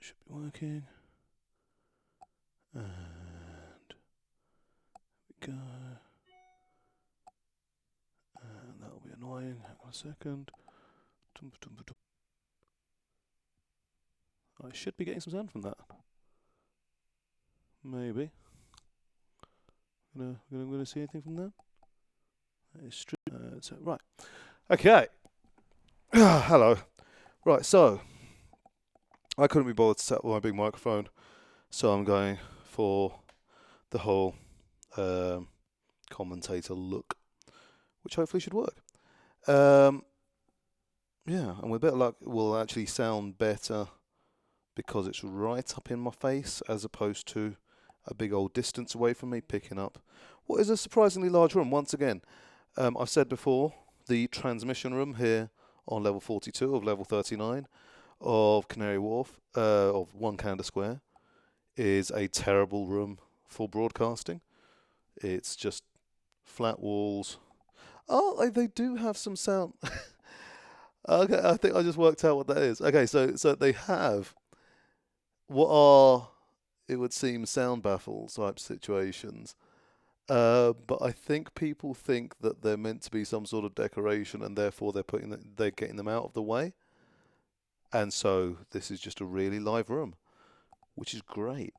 Should be working. And go. And that'll be annoying. Hang on a second. I should be getting some sound from that. Maybe. Gonna see anything from that? It's true. Right. Okay. Hello. Right. So I couldn't be bothered to set up my big microphone, so I'm going for the whole commentator look, which hopefully should work. Yeah, and with a bit of luck, it will actually sound better because it's right up in my face as opposed to a big old distance away from me, picking up what is a surprisingly large room. Once again, I've said before, the transmission room here on level 42 of level 39 of Canary Wharf, of 1 Canada Square, is a terrible room for broadcasting. It's just flat walls. Oh, they do have some sound. Okay, I think I just worked out what that is. Okay, so they have what are, it would seem, sound baffle type situations. But I think people think that they're meant to be some sort of decoration, and therefore they're getting them out of the way. And so this is just a really live room, which is great.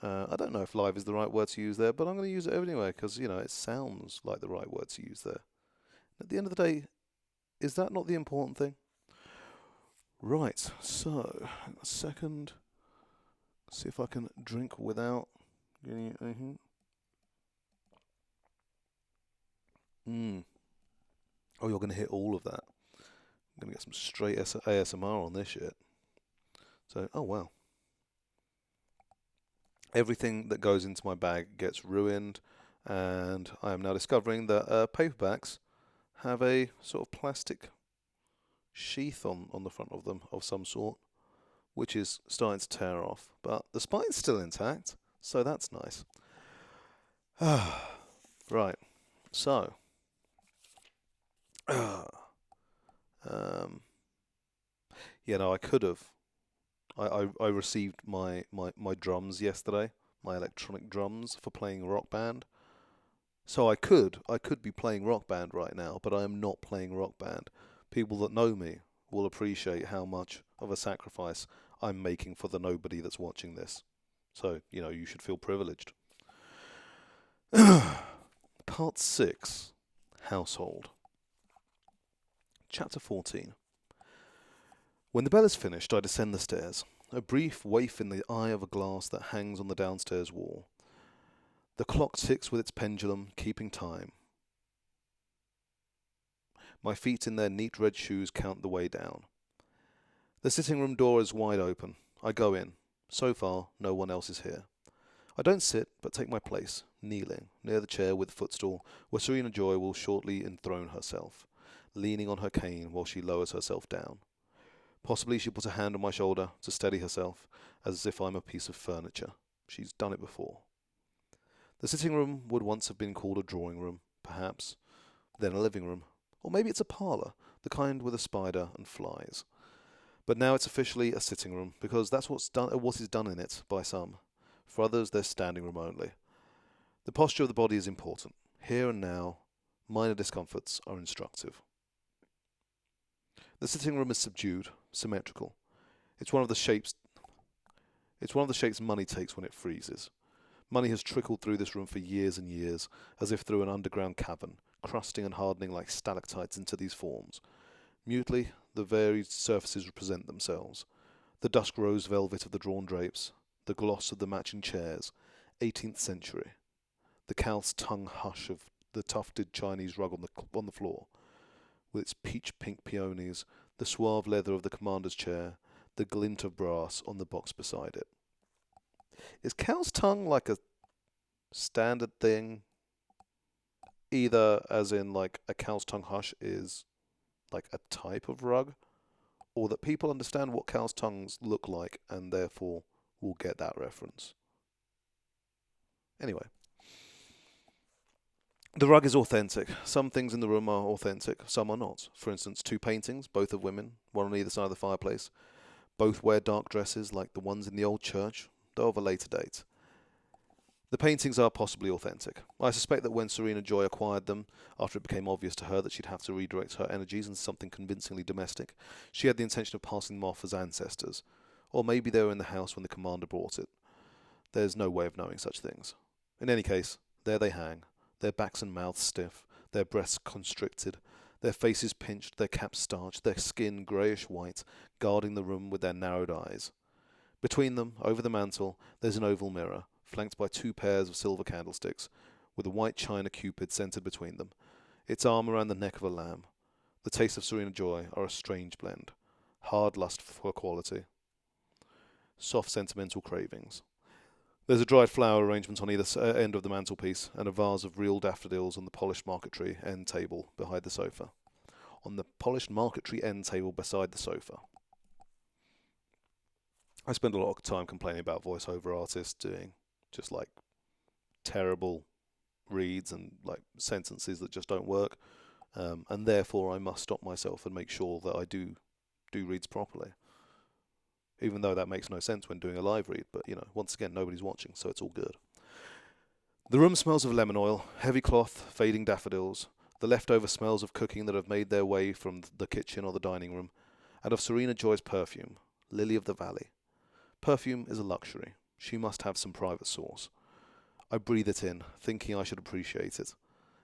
I don't know if live is the right word to use there, but I'm going to use it anyway because, it sounds like the right word to use there. At the end of the day, is that not the important thing? Right, so, hang on a second. See if I can drink without getting anything. Oh, you're going to hit all of that. I'm going to get some straight ASMR on this shit. So, oh wow. Everything that goes into my bag gets ruined, and I am now discovering that paperbacks have a sort of plastic sheath on the front of them of some sort, which is starting to tear off. But the spine's still intact, so that's nice. Right, so I could have. I received my drums yesterday, my electronic drums for playing Rock Band. So I could be playing Rock Band right now, but I am not playing Rock Band. People that know me will appreciate how much of a sacrifice I'm making for the nobody that's watching this. So, you should feel privileged. Part 6, Household. Chapter 14. When the bell is finished, I descend the stairs, a brief waif in the eye of a glass that hangs on the downstairs wall. The clock ticks with its pendulum, keeping time. My feet in their neat red shoes count the way down. The sitting room door is wide open. I go in. So far, no one else is here. I don't sit, but take my place, kneeling, near the chair with footstool, where Serena Joy will shortly enthrone herself, leaning on her cane while she lowers herself down. Possibly she puts a hand on my shoulder to steady herself, as if I'm a piece of furniture. She's done it before. The sitting room would once have been called a drawing room, perhaps, then a living room, or maybe it's a parlour, the kind with a spider and flies. But now it's officially a sitting room, because that's what is done in it by some. For others, there's standing room only. The posture of the body is important. Here and now, minor discomforts are instructive. The sitting room is subdued, symmetrical. It's one of the shapes money takes when it freezes. Money has trickled through this room for years and years, as if through an underground cavern, crusting and hardening like stalactites into these forms. Mutely, the varied surfaces represent themselves. The dusk rose velvet of the drawn drapes, the gloss of the matching chairs, 18th century. The cow's tongue hush of the tufted Chinese rug on the floor, with its peach-pink peonies, the suave leather of the commander's chair, the glint of brass on the box beside it. Is cow's tongue like a standard thing? Either as in like a cow's tongue hush is like a type of rug, or that people understand what cow's tongues look like and therefore will get that reference. Anyway. The rug is authentic. Some things in the room are authentic, some are not. For instance, 2 paintings, both of women, one on either side of the fireplace. Both wear dark dresses like the ones in the old church, though of a later date. The paintings are possibly authentic. I suspect that when Serena Joy acquired them, after it became obvious to her that she'd have to redirect her energies into something convincingly domestic, she had the intention of passing them off as ancestors. Or maybe they were in the house when the commander brought it. There's no way of knowing such things. In any case, there they hang, their backs and mouths stiff, their breasts constricted, their faces pinched, their caps starched, their skin greyish white, guarding the room with their narrowed eyes. Between them, over the mantel, there's an oval mirror, flanked by 2 pairs of silver candlesticks, with a white china cupid centred between them, its arm around the neck of a lamb. The tastes of Serena Joy are a strange blend. Hard lust for quality. Soft sentimental cravings. There's a dried flower arrangement on either end of the mantelpiece, and a vase of real daffodils on the polished marquetry end table behind the sofa. On the polished marquetry end table beside the sofa. I spend a lot of time complaining about voiceover artists doing just like terrible reads and like sentences that just don't work, and therefore I must stop myself and make sure that I do reads properly. Even though that makes no sense when doing a live read, but once again, nobody's watching, so it's all good. The room smells of lemon oil, heavy cloth, fading daffodils, the leftover smells of cooking that have made their way from the kitchen or the dining room, and of Serena Joy's perfume, Lily of the Valley. Perfume is a luxury. She must have some private source. I breathe it in, thinking I should appreciate it.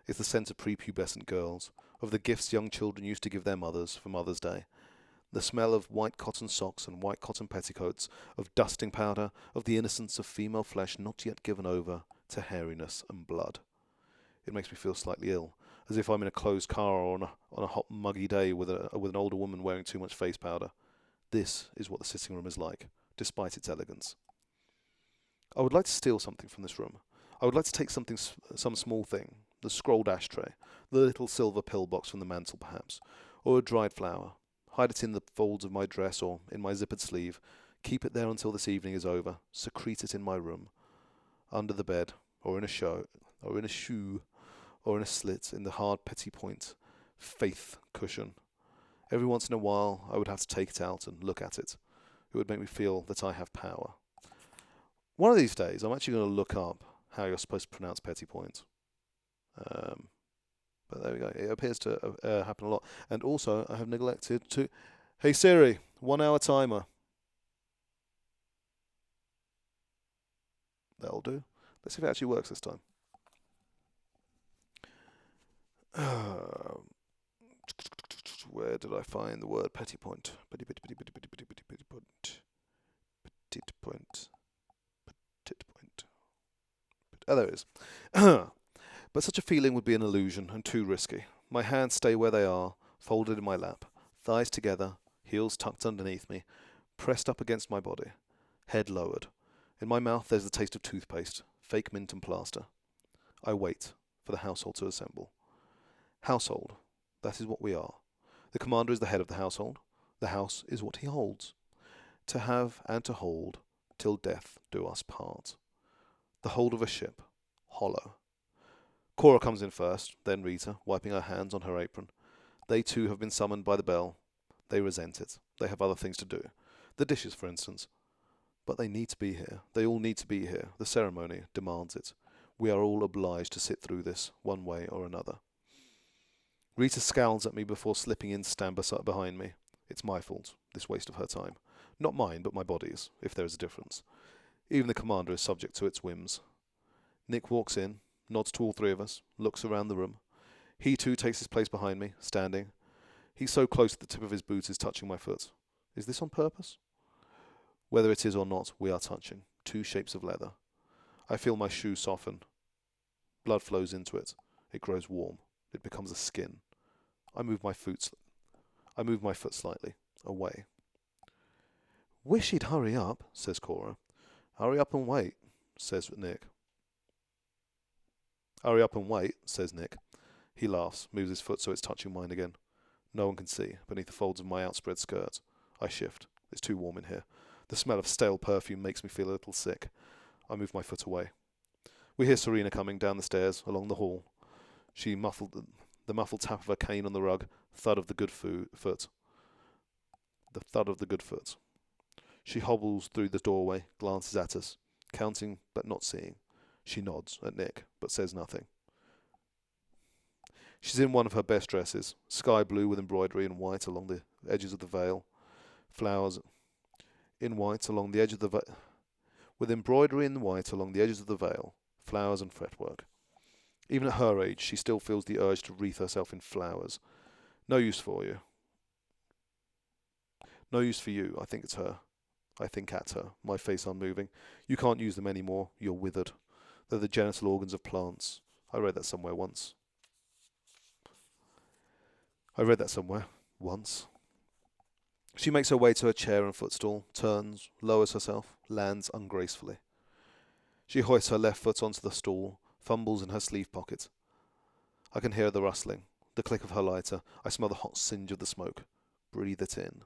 It's the scent of prepubescent girls, of the gifts young children used to give their mothers for Mother's Day. The smell of white cotton socks and white cotton petticoats, of dusting powder, of the innocence of female flesh not yet given over to hairiness and blood. It makes me feel slightly ill, as if I'm in a closed car or on a hot, muggy day with an older woman wearing too much face powder. This is what the sitting room is like, despite its elegance. I would like to steal something from this room. I would like to take some small thing, the scrolled ashtray, the little silver pillbox from the mantel perhaps, or a dried flower. Hide it in the folds of my dress or in my zippered sleeve, keep it there until this evening is over, secrete it in my room, under the bed, or in a shoe, or in a slit in the hard petit point faith cushion. Every once in a while I would have to take it out and look at it. It would make me feel that I have power. One of these days I'm actually going to look up how you're supposed to pronounce petit point. But there we go. It appears to happen a lot. And also, I have neglected to... Hey Siri, 1 hour timer. That'll do. Let's see if it actually works this time. Where did I find the word petit point? Petit point. Oh, there it is. But such a feeling would be an illusion and too risky. My hands stay where they are, folded in my lap, thighs together, heels tucked underneath me, pressed up against my body, head lowered. In my mouth there's the taste of toothpaste, fake mint and plaster. I wait for the household to assemble. Household, that is what we are. The commander is the head of the household. The house is what he holds. To have and to hold, till death do us part. The hold of a ship, hollow. Cora comes in first, then Rita, wiping her hands on her apron. They too have been summoned by the bell. They resent it. They have other things to do. The dishes, for instance. But they need to be here. They all need to be here. The ceremony demands it. We are all obliged to sit through this, one way or another. Rita scowls at me before slipping in to stand behind me. It's my fault, this waste of her time. Not mine, but my body's, if there is a difference. Even the commander is subject to its whims. Nick walks in, nods to all 3 of us, looks around the room. He too takes his place behind me, standing. He's so close that the tip of his boot is touching my foot. Is this on purpose? Whether it is or not, we are touching. 2 shapes of leather. I feel my shoe soften. Blood flows into it. It grows warm. It becomes a skin. I move my foot slightly, away. Wish he'd hurry up, says Cora. Hurry up and wait, says Nick. Hurry up and wait, says Nick. He laughs, moves his foot so it's touching mine again. No one can see, beneath the folds of my outspread skirt. I shift. It's too warm in here. The smell of stale perfume makes me feel a little sick. I move my foot away. We hear Serena coming down the stairs, along the hall. The muffled tap of her cane on the rug, thud of the good foot. The thud of the good foot. She hobbles through the doorway, glances at us, counting but not seeing. She nods at Nick, but says nothing. She's in one of her best dresses, sky blue with embroidery in white along the edges of the veil. Flowers in white along the edge of the veil. With embroidery in white along the edges of the veil. Flowers and fretwork. Even at her age, she still feels the urge to wreath herself in flowers. No use for you. No use for you. I think it's her. I think at her, my face unmoving. You can't use them anymore. You're withered. They're the genital organs of plants. I read that somewhere once. She makes her way to her chair and footstool, turns, lowers herself, lands ungracefully. She hoists her left foot onto the stool, fumbles in her sleeve pocket. I can hear the rustling, the click of her lighter. I smell the hot singe of the smoke. Breathe it in.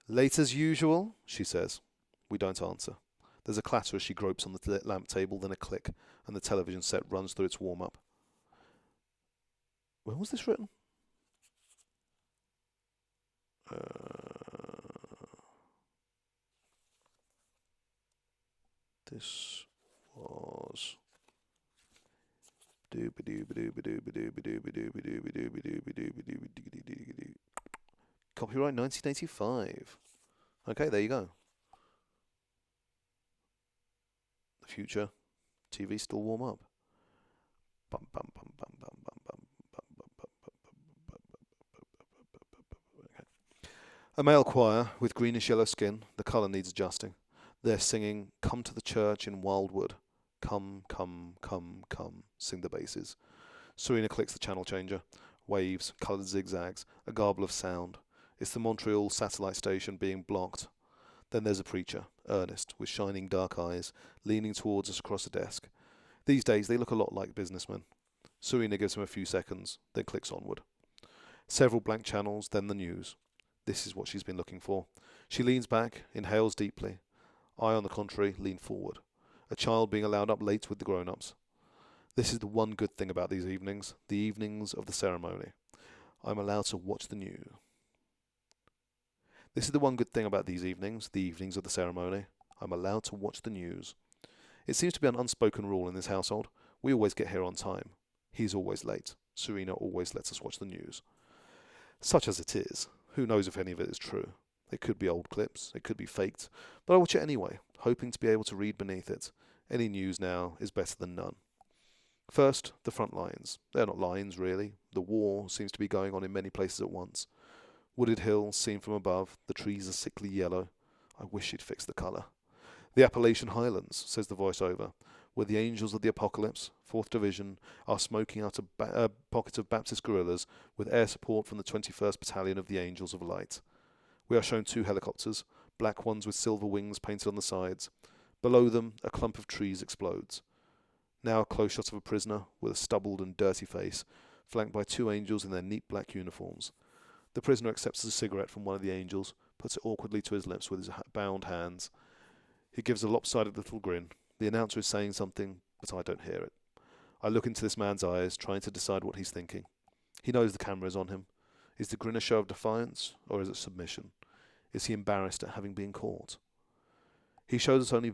Late as usual, she says. We don't answer. There's a clatter as she gropes on the lamp table, then a click, and the television set runs through its warm-up. When was this written? This was copyright 1985. Okay, there you go. The future, TV still warm up. Bum, bum, bum, bum, bum, bum, bum, bum, bum, bum, bum, bum, bum. Okay. A male choir with greenish yellow skin. The colour needs adjusting. They're singing "Come to the Church in Wildwood." Come, come, come, come, sing the basses. Serena clicks the channel changer. Waves, coloured zigzags, a garble of sound. It's the Montreal satellite station being blocked. Then there's a preacher, earnest, with shining dark eyes, leaning towards us across the desk. These days they look a lot like businessmen. Serena gives him a few seconds, then clicks onward. Several blank channels, then the news. This is what she's been looking for. She leans back, inhales deeply. I, on the contrary, lean forward. A child being allowed up late with the grown-ups. This is the one good thing about these evenings, the evenings of the ceremony. I'm allowed to watch the news. This is the one good thing about these evenings, the evenings of the ceremony. I'm allowed to watch the news. It seems to be an unspoken rule in this household. We always get here on time. He's always late. Serena always lets us watch the news. Such as it is, who knows if any of it is true? It could be old clips, it could be faked, but I watch it anyway, hoping to be able to read beneath it. Any news now is better than none. First, the front lines. They're not lines, really. The war seems to be going on in many places at once. Wooded hills seen from above, the trees are sickly yellow. I wish she'd fix the colour. The Appalachian Highlands, says the voiceover, where the angels of the apocalypse, 4th Division, are smoking out a pocket of Baptist guerrillas with air support from the 21st Battalion of the Angels of Light. We are shown 2 helicopters, black ones with silver wings painted on the sides. Below them, a clump of trees explodes. Now a close shot of a prisoner with a stubbled and dirty face, flanked by 2 angels in their neat black uniforms. The prisoner accepts a cigarette from one of the angels, puts it awkwardly to his lips with his bound hands. He gives a lopsided little grin. The announcer is saying something, but I don't hear it. I look into this man's eyes, trying to decide what he's thinking. He knows the camera is on him. Is the grin a show of defiance, or is it submission? Is he embarrassed at having been caught? He shows us only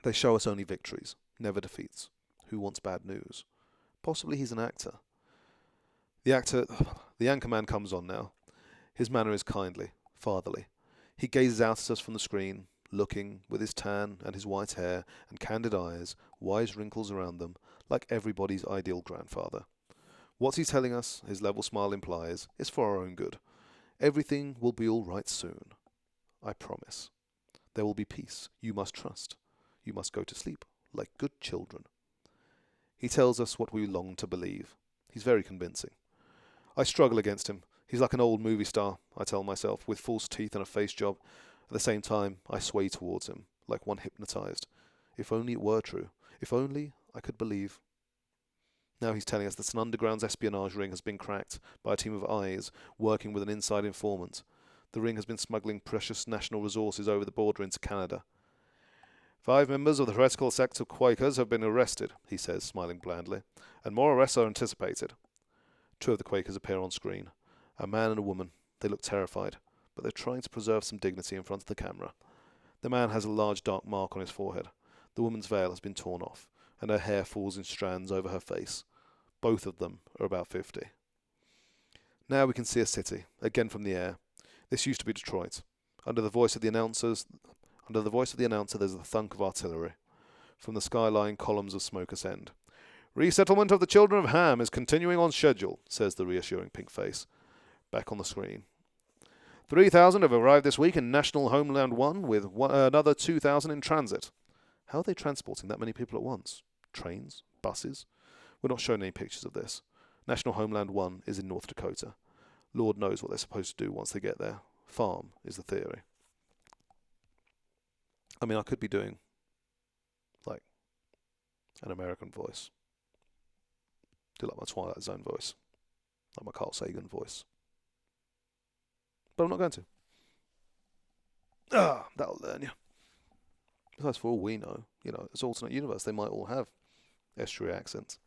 They show us only victories, never defeats. Who wants bad news? Possibly he's an actor. The anchorman comes on now. His manner is kindly, fatherly. He gazes out at us from the screen, looking, with his tan and his white hair and candid eyes, wise wrinkles around them, like everybody's ideal grandfather. What he's telling us, his level smile implies, is for our own good. Everything will be all right soon. I promise. There will be peace. You must trust. You must go to sleep, like good children. He tells us what we long to believe. He's very convincing. I struggle against him. He's like an old movie star, I tell myself, with false teeth and a face job. At the same time, I sway towards him, like one hypnotized. If only it were true. If only I could believe. Now he's telling us that an underground espionage ring has been cracked by a team of eyes working with an inside informant. The ring has been smuggling precious national resources over the border into Canada. 5 members of the heretical sect of Quakers have been arrested, he says, smiling blandly, and more arrests are anticipated. 2 of the Quakers appear on screen. A man and a woman. They look terrified, but they're trying to preserve some dignity in front of the camera. The man has a large dark mark on his forehead. The woman's veil has been torn off, and her hair falls in strands over her face. Both of them are about 50. Now we can see a city, again from the air. This used to be Detroit. Under the voice of the announcer, there's the thunk of artillery. From the skyline, columns of smoke ascend. Resettlement of the children of Ham is continuing on schedule, says the reassuring pink face. Back on the screen. 3,000 have arrived this week in National Homeland 1, with another 2,000 in transit. How are they transporting that many people at once? Trains? Buses? We're not shown any pictures of this. National Homeland 1 is in North Dakota. Lord knows what they're supposed to do once they get there. Farm is the theory. I mean, I could be doing, like, an American voice. Do like my Twilight Zone voice. Like my Carl Sagan voice. But I'm not going to. That'll learn you. Besides, for all we know, it's alternate universe. They might all have estuary accents.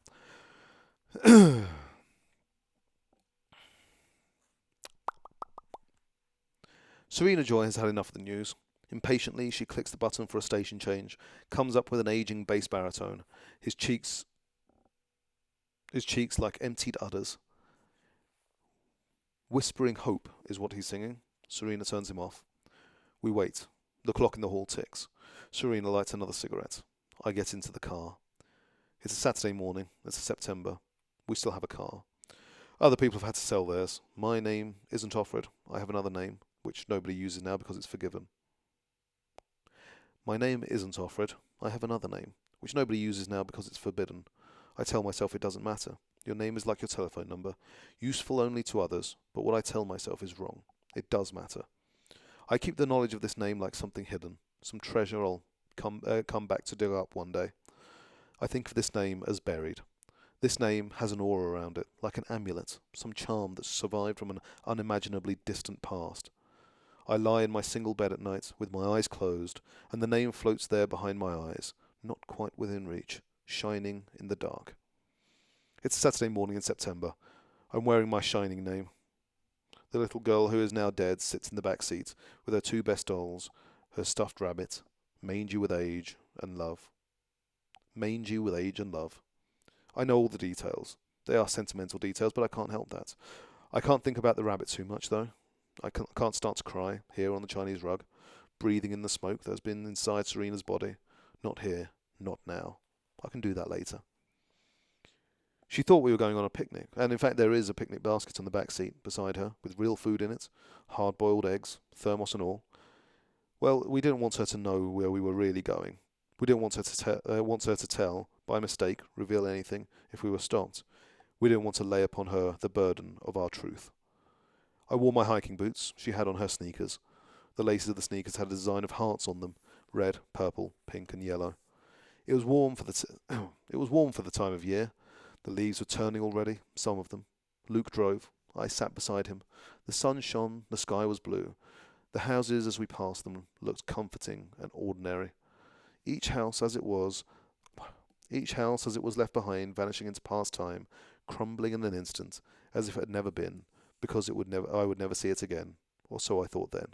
Serena Joy has had enough of the news. Impatiently, she clicks the button for a station change, comes up with an aging bass baritone. His cheeks like emptied udders. Whispering hope is what he's singing. Serena turns him off. We wait. The clock in the hall ticks. Serena lights another cigarette. I get into the car. It's a Saturday morning. It's September. We still have a car. Other people have had to sell theirs. My name isn't offered. I have another name, which nobody uses now because it's forgiven. My name isn't offered. I have another name, which nobody uses now because it's forbidden. I tell myself it doesn't matter. Your name is like your telephone number, useful only to others, but what I tell myself is wrong. It does matter. I keep the knowledge of this name like something hidden, some treasure I'll come back to dig up one day. I think of this name as buried. This name has an aura around it, like an amulet, some charm that's survived from an unimaginably distant past. I lie in my single bed at night, with my eyes closed, and the name floats there behind my eyes, not quite within reach, shining in the dark. It's Saturday morning in September. I'm wearing my shining name. The little girl who is now dead sits in the back seat with her two best dolls, her stuffed rabbit, mangy with age and love. Mangy with age and love. I know all the details. They are sentimental details, but I can't help that. I can't think about the rabbit too much, though. I can't start to cry here on the Chinese rug, breathing in the smoke that's been inside Serena's body. Not here, not now. I can do that later. She thought we were going on a picnic, and in fact there is a picnic basket on the back seat beside her, with real food in it, hard-boiled eggs, thermos and all. Well, we didn't want her to know where we were really going. We didn't want her to tell, by mistake, reveal anything if we were stopped. We didn't want to lay upon her the burden of our truth. I wore my hiking boots. She had on her sneakers. The laces of the sneakers had a design of hearts on them, red, purple, pink and yellow. It was warm for the time of year. The leaves were turning already, some of them. Luke drove. I sat beside him. The sun shone, the sky was blue. The houses, as we passed them, looked comforting and ordinary. Each house as it was left behind, vanishing into past time, crumbling in an instant, as if it had never been, because I would never see it again, or so I thought then.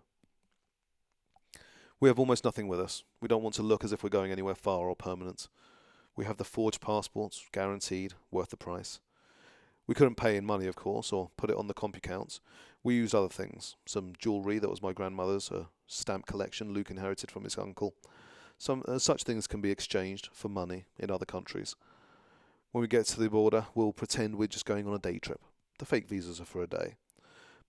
We have almost nothing with us. We don't want to look as if we're going anywhere far or permanent. We have the forged passports, guaranteed, worth the price. We couldn't pay in money, of course, or put it on the CompuCount. We used other things. Some jewellery that was my grandmother's, a stamp collection Luke inherited from his uncle. Such things can be exchanged for money in other countries. When we get to the border, we'll pretend we're just going on a day trip. The fake visas are for a day.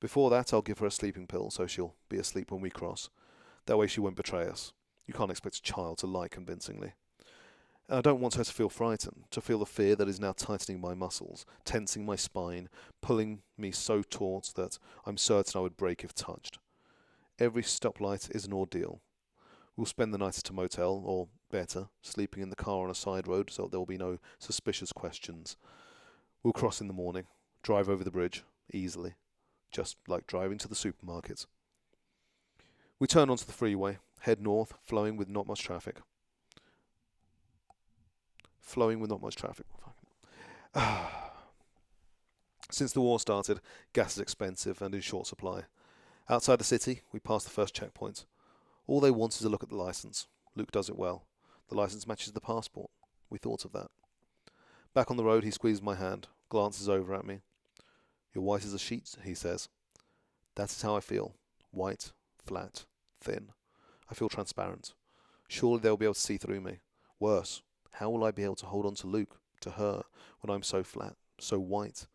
Before that, I'll give her a sleeping pill, so she'll be asleep when we cross. That way she won't betray us. You can't expect a child to lie convincingly. I don't want her to feel frightened, to feel the fear that is now tightening my muscles, tensing my spine, pulling me so taut that I'm certain I would break if touched. Every stoplight is an ordeal. We'll spend the night at a motel, or better, sleeping in the car on a side road so there will be no suspicious questions. We'll cross in the morning, drive over the bridge, easily, just like driving to the supermarket. We turn onto the freeway, head north, flowing with not much traffic. Since the war started, gas is expensive and in short supply. Outside the city, we pass the first checkpoint. All they want is a look at the license. Luke does it well. The license matches the passport. We thought of that. Back on the road, he squeezes my hand, glances over at me. You're white as a sheet, he says. That is how I feel. White, flat, thin. I feel transparent. Surely they'll be able to see through me. Worse, how will I be able to hold on to Luke, to her, when I'm so flat, so white?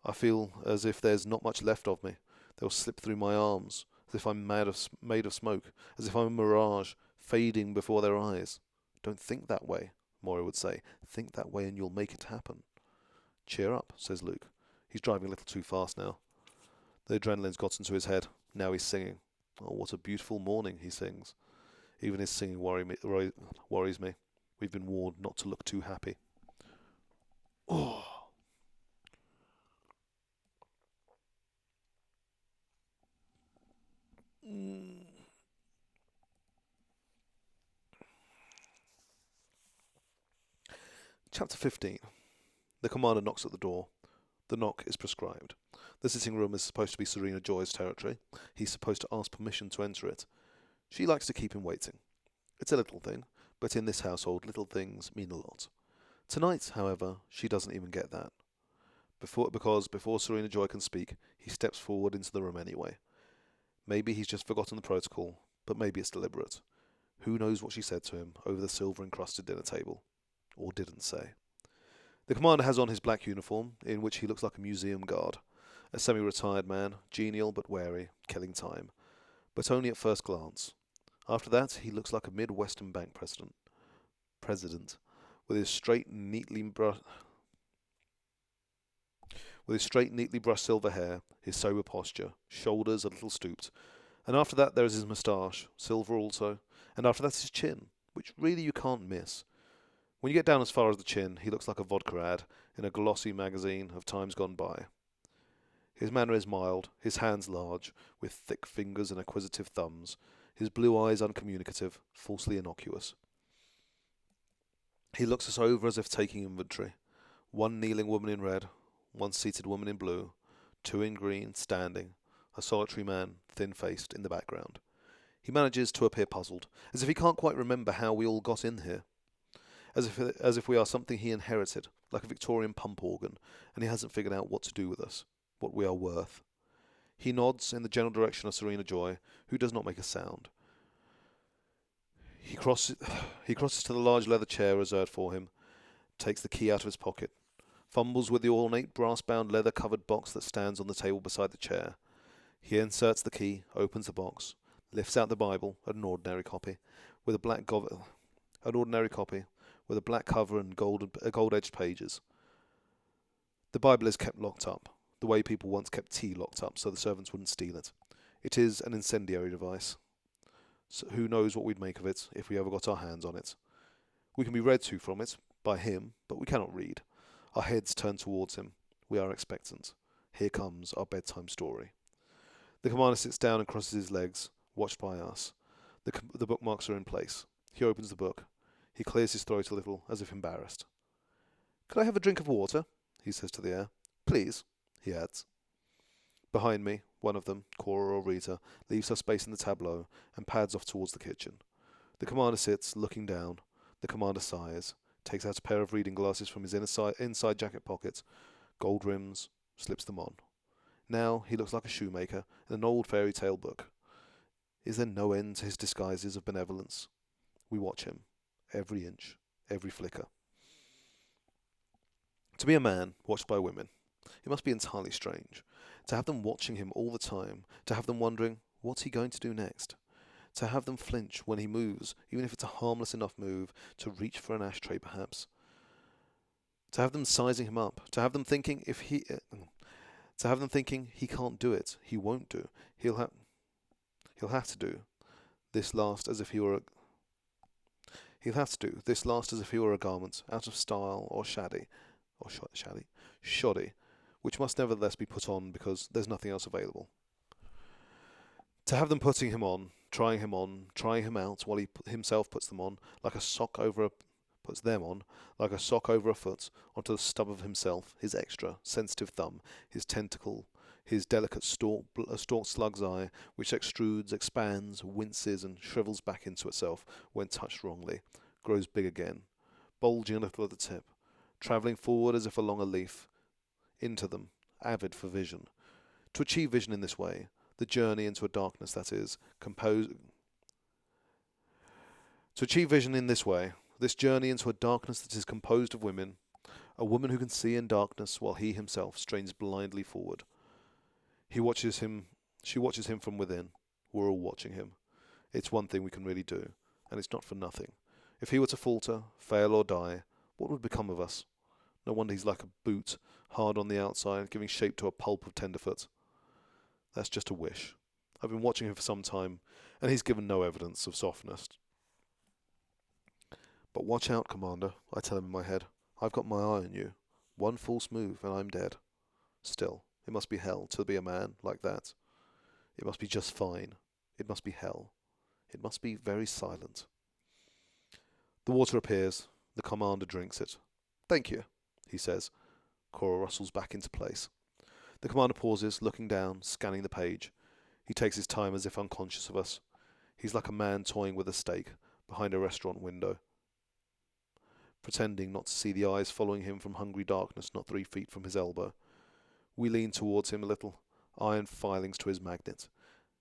I feel as if there's not much left of me. They'll slip through my arms, as if I'm made of smoke, as if I'm a mirage, fading before their eyes. Don't think that way, Moira would say. Think that way and you'll make it happen. Cheer up, says Luke. He's driving a little too fast now. The adrenaline's got into his head. Now he's singing. Oh, what a beautiful morning, he sings. Even his singing worries me. We've been warned not to look too happy. Oh. Chapter 15. The commander knocks at the door. The knock is prescribed. The sitting room is supposed to be Serena Joy's territory. He's supposed to ask permission to enter it. She likes to keep him waiting. It's a little thing, but in this household, little things mean a lot. Tonight, however, she doesn't even get that. Because before Serena Joy can speak, he steps forward into the room anyway. Maybe he's just forgotten the protocol, but maybe it's deliberate. Who knows what she said to him over the silver-encrusted dinner table? Or didn't say. The commander has on his black uniform, in which he looks like a museum guard. A semi-retired man, genial but wary, killing time. But only at first glance. After that, he looks like a mid-Western bank president, with his straight, neatly brushed silver hair, his sober posture, shoulders a little stooped. And after that there is his moustache, silver also, and after that his chin, which really you can't miss. When you get down as far as the chin, he looks like a vodka ad in a glossy magazine of times gone by. His manner is mild, his hands large, with thick fingers and acquisitive thumbs, his blue eyes uncommunicative, falsely innocuous. He looks us over as if taking inventory. One kneeling woman in red, one seated woman in blue, two in green, standing, a solitary man, thin-faced, in the background. He manages to appear puzzled, as if he can't quite remember how we all got in here. As if we are something he inherited, like a Victorian pump organ, and he hasn't figured out what to do with us, what we are worth. He nods in the general direction of Serena Joy, who does not make a sound. He crosses to the large leather chair reserved for him, takes the key out of his pocket, fumbles with the ornate brass-bound leather-covered box that stands on the table beside the chair. He inserts the key, opens the box, lifts out the Bible, an ordinary copy, with a black cover and gold-edged pages. The Bible is kept locked up, the way people once kept tea locked up so the servants wouldn't steal it. It is an incendiary device. So who knows what we'd make of it if we ever got our hands on it. We can be read to from it, by him, but we cannot read. Our heads turn towards him. We are expectant. Here comes our bedtime story. The commander sits down and crosses his legs, watched by us. The bookmarks are in place. He opens the book. He clears his throat a little, as if embarrassed. Could I have a drink of water? He says to the air. Please, he adds. Behind me, one of them, Cora or Rita, leaves her space in the tableau and pads off towards the kitchen. The commander sits, looking down. The commander sighs, takes out a pair of reading glasses from his inside jacket pocket, gold rims, slips them on. Now he looks like a shoemaker in an old fairy tale book. Is there no end to his disguises of benevolence? We watch him, every inch, every flicker. To be a man watched by women, it must be entirely strange. To have them watching him all the time, to have them wondering, what's he going to do next? To have them flinch when he moves, even if it's a harmless enough move, to reach for an ashtray perhaps. To have them sizing him up, to have them thinking he can't do it, he won't do, he'll have to do this last as if he were a garment out of style or shoddy, which must nevertheless be put on because there's nothing else available. To have them putting him on, trying him out while he himself puts them on like a sock over a foot onto the stub of himself, his extra sensitive thumb, his his delicate stalked slug's eye, which extrudes, expands, winces, and shrivels back into itself when touched wrongly, grows big again, bulging a little at the tip, travelling forward as if along a leaf, into them, avid for vision. To achieve vision in this way, the journey into a darkness that is composed. To achieve vision in this way, this journey into a darkness that is composed of women, a woman who can see in darkness while he himself strains blindly forward. She watches him from within. We're all watching him. It's one thing we can really do, and it's not for nothing. If he were to falter, fail or die, what would become of us? No wonder he's like a boot, hard on the outside, giving shape to a pulp of tenderfoot. That's just a wish. I've been watching him for some time, and he's given no evidence of softness. But watch out, Commander, I tell him in my head. I've got my eye on you. One false move, and I'm dead. Still, it must be hell to be a man like that. It must be just fine. It must be hell. It must be very silent. The water appears. The Commander drinks it. Thank you, he says. Cora rustles back into place. The Commander pauses, looking down, scanning the page. He takes his time as if unconscious of us. He's like a man toying with a steak behind a restaurant window, pretending not to see the eyes following him from hungry darkness not 3 feet from his elbow. We lean towards him a little, iron filings to his magnet.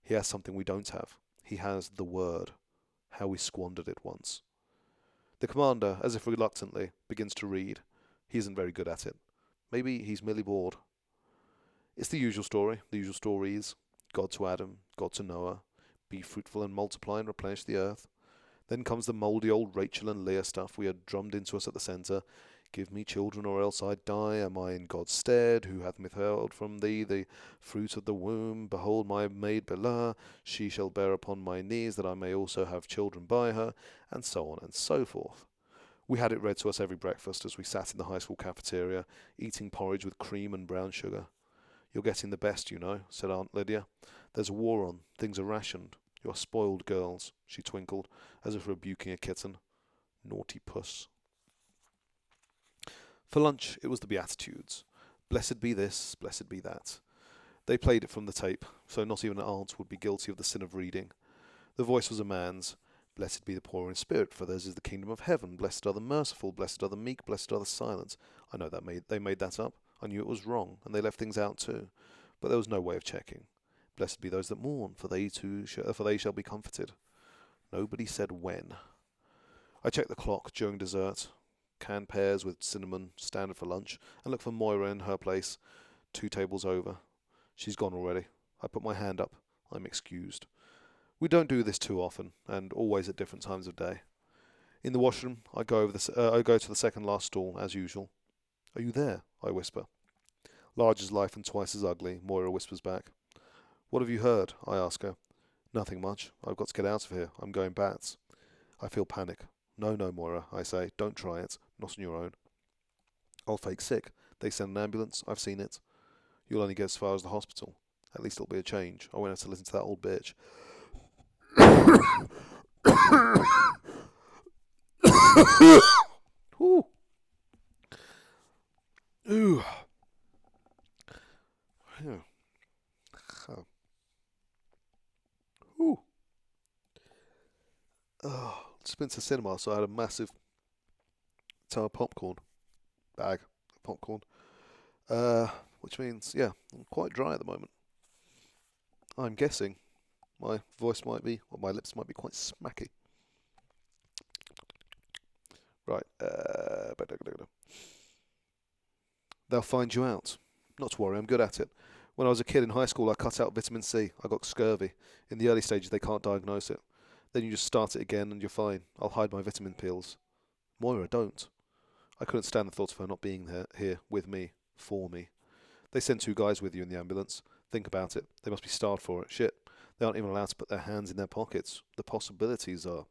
He has something we don't have. He has the word. How we squandered it once. The Commander, as if reluctantly, begins to read. He isn't very good at it. Maybe he's merely bored. It's the usual story. The usual stories. God to Adam, God to Noah. Be fruitful and multiply and replenish the earth. Then comes the mouldy old Rachel and Leah stuff we had drummed into us at the centre. Give me children, or else I die. Am I in God's stead? Who hath withheld from thee the fruit of the womb? Behold my maid Beulah. She shall bear upon my knees, that I may also have children by her, and so on and so forth. We had it read to us every breakfast as we sat in the high school cafeteria, eating porridge with cream and brown sugar. You're getting the best, you know, said Aunt Lydia. There's a war on. Things are rationed. You're spoiled girls, she twinkled, as if rebuking a kitten. Naughty puss. For lunch, it was the Beatitudes. Blessed be this, blessed be that. They played it from the tape, so not even an aunt would be guilty of the sin of reading. The voice was a man's. Blessed be the poor in spirit, for theirs is the kingdom of heaven. Blessed are the merciful, blessed are the meek, blessed are the silent. I know they made that up. I knew it was wrong, and they left things out too. But there was no way of checking. Blessed be those that mourn, for they shall be comforted. Nobody said when. I checked the clock during dessert. Canned pears with cinnamon, standard for lunch, and looked for Moira in her place, 2 tables over. She's gone already. I put my hand up. I'm excused. We don't do this too often, and always at different times of day. In the washroom, I go to the second last stall, as usual. Are you there? I whisper. Large as life and twice as ugly, Moira whispers back. What have you heard? I ask her. Nothing much. I've got to get out of here. I'm going bats. I feel panic. No, Moira, I say. Don't try it. Not on your own. I'll fake sick. They send an ambulance. I've seen it. You'll only get as far as the hospital. At least it'll be a change. I won't have to listen to that old bitch. Ooh. Ooh. Yeah. Oh. Ooh. Oh, just been to cinema, so I had a massive bag of popcorn. Which means, yeah, I'm quite dry at the moment. I'm guessing my voice might be, or my lips might be quite smacky. Right. They'll find you out. Not to worry, I'm good at it. When I was a kid in high school, I cut out vitamin C. I got scurvy. In the early stages, they can't diagnose it. Then you just start it again and you're fine. I'll hide my vitamin pills. Moira, don't. I couldn't stand the thought of her not being here with me, for me. They send 2 guys with you in the ambulance. Think about it. They must be starved for it. Shit. They aren't even allowed to put their hands in their pockets. The possibilities are.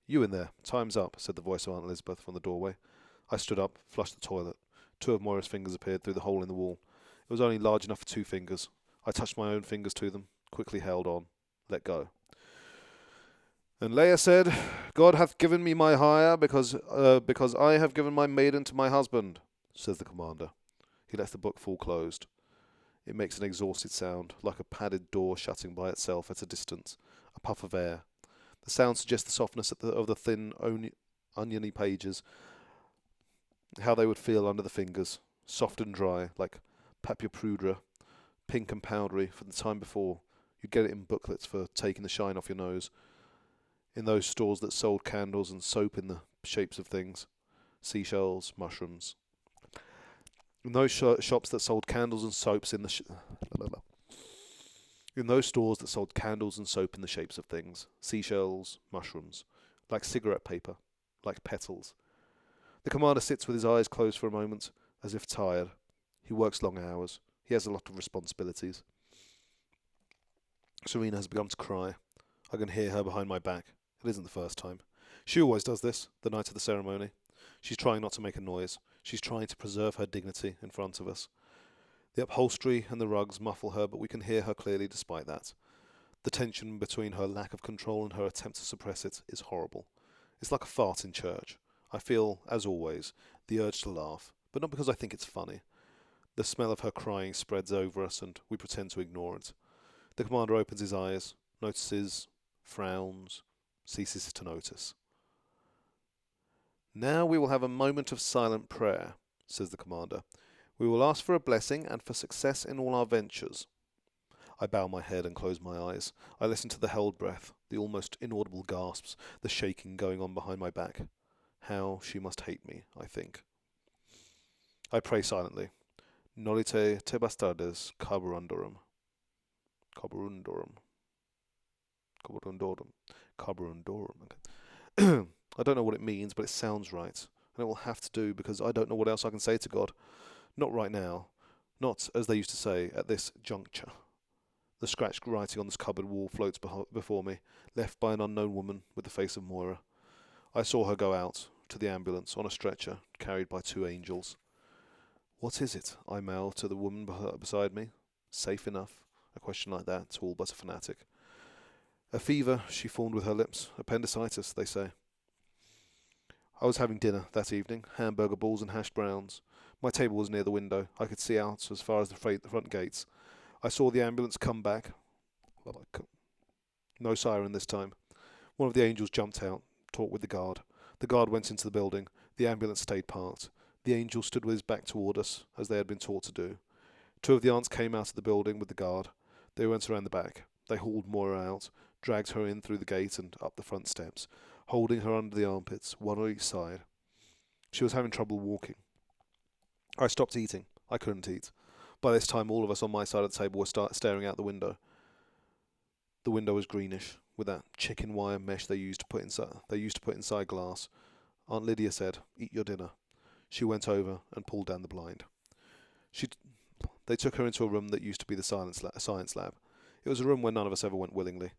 You in there. Time's up, said the voice of Aunt Elizabeth from the doorway. I stood up, flushed the toilet. 2 of Moira's fingers appeared through the hole in the wall. It was only large enough for 2 fingers. I touched my own fingers to them, quickly held on, let go. And Leah said, God hath given me my hire because I have given my maiden to my husband, says the Commander. He lets the book fall closed. It makes an exhausted sound, like a padded door shutting by itself at a distance, a puff of air. The sound suggests the softness of the thin, oniony pages, how they would feel under the fingers, soft and dry, like papier poudre, pink and powdery from the time before. You'd get it in booklets for taking the shine off your nose, in those stores that sold candles and soap in the shapes of things, seashells, mushrooms. In those shops that sold candles and soaps in those stores that sold candles and soap in the shapes of things, seashells, mushrooms, like cigarette paper, like petals. The commander sits with his eyes closed for a moment, as if tired. He works long hours. He has a lot of responsibilities. Serena has begun to cry. I can hear her behind my back. It isn't the first time. She always does this, the night of the ceremony. She's trying not to make a noise. She's trying to preserve her dignity in front of us. The upholstery and the rugs muffle her, but we can hear her clearly despite that. The tension between her lack of control and her attempt to suppress it is horrible. It's like a fart in church. I feel, as always, the urge to laugh, but not because I think it's funny. The smell of her crying spreads over us, and we pretend to ignore it. The commander opens his eyes, notices, frowns, ceases to notice. Now we will have a moment of silent prayer, says the commander. We will ask for a blessing and for success in all our ventures. I bow my head and close my eyes. I listen to the held breath, the almost inaudible gasps, the shaking going on behind my back. How she must hate me, I think. I pray silently. Nolite te bastardes carborundorum. Carborundorum. Carborundorum. Carborundorum. Okay. I don't know what it means, but it sounds right. And it will have to do because I don't know what else I can say to God. Not right now. Not, as they used to say, at this juncture. The scratched writing on this cupboard wall floats before me, left by an unknown woman with the face of Moira. I saw her go out to the ambulance on a stretcher, carried by 2 angels. What is it? I mouthed to the woman beside me. Safe enough. A question like that, all but a fanatic. A fever, she formed with her lips. Appendicitis, they say. I was having dinner that evening, hamburger balls and hashed browns. My table was near the window. I could see out as far as the front gates. I saw the ambulance come back. No siren this time. One of the angels jumped out, talked with the guard. The guard went into the building. The ambulance stayed parked. The angel stood with his back toward us, as they had been taught to do. 2 of the aunts came out of the building with the guard. They went around the back. They hauled Moira out, dragged her in through the gate and up the front steps, holding her under the armpits, one on each side. She was having trouble walking. I stopped eating. I couldn't eat. By this time, all of us on my side of the table were staring out the window. The window was greenish, with that chicken wire mesh they used to put inside glass. Aunt Lydia said, "Eat your dinner." She went over and pulled down the blind. They took her into a room that used to be the science lab. It was a room where none of us ever went willingly.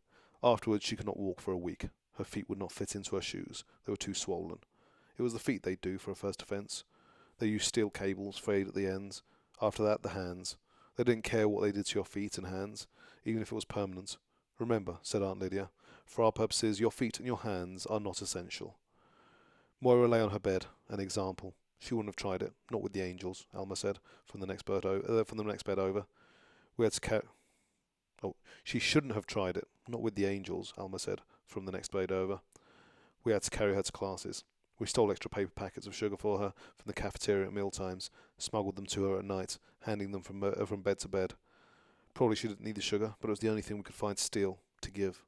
Afterwards, she could not walk for a week. Her feet would not fit into her shoes. They were too swollen. It was the feet they'd do for a first offence. They used steel cables, frayed at the ends. After that, the hands. They didn't care what they did to your feet and hands, even if it was permanent. Remember, said Aunt Lydia, for our purposes, your feet and your hands are not essential. Moira lay on her bed, an example. She wouldn't have tried it, not with the angels, Alma said, from the next bed over. We had to carry... Oh, she shouldn't have tried it, not with the angels, Alma said, from the next bed over. We had to carry her to classes. We stole extra paper packets of sugar for her from the cafeteria at mealtimes, smuggled them to her at night, handing them from bed to bed. Probably she didn't need the sugar, but it was the only thing we could find to steal, to give.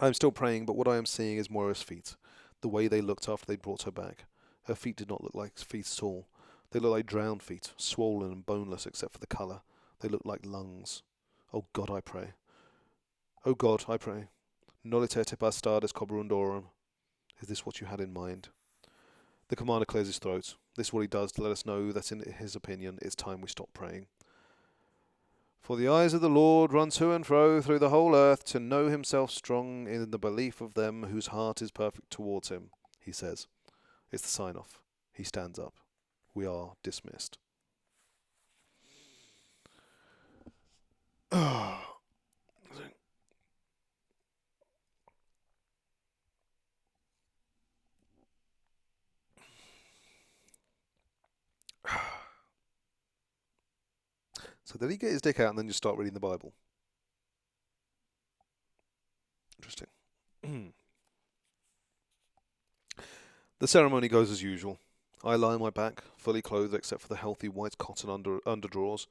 I am still praying, but what I am seeing is Moira's feet, the way they looked after they brought her back. Her feet did not look like feet at all. They looked like drowned feet, swollen and boneless except for the colour. They looked like lungs. Oh God, I pray. Oh God, I pray. Nolite te bastardes cobrundorum. Is this what you had in mind? The commander clears his throat. This is what he does to let us know that in his opinion it's time we stop praying. For the eyes of the Lord run to and fro through the whole earth to know himself strong in the belief of them whose heart is perfect towards him, he says. It's the sign-off. He stands up. We are dismissed. So did he get his dick out and then just start reading the Bible? Interesting. The ceremony goes as usual. I lie on my back, fully clothed except for the healthy white cotton underdrawers.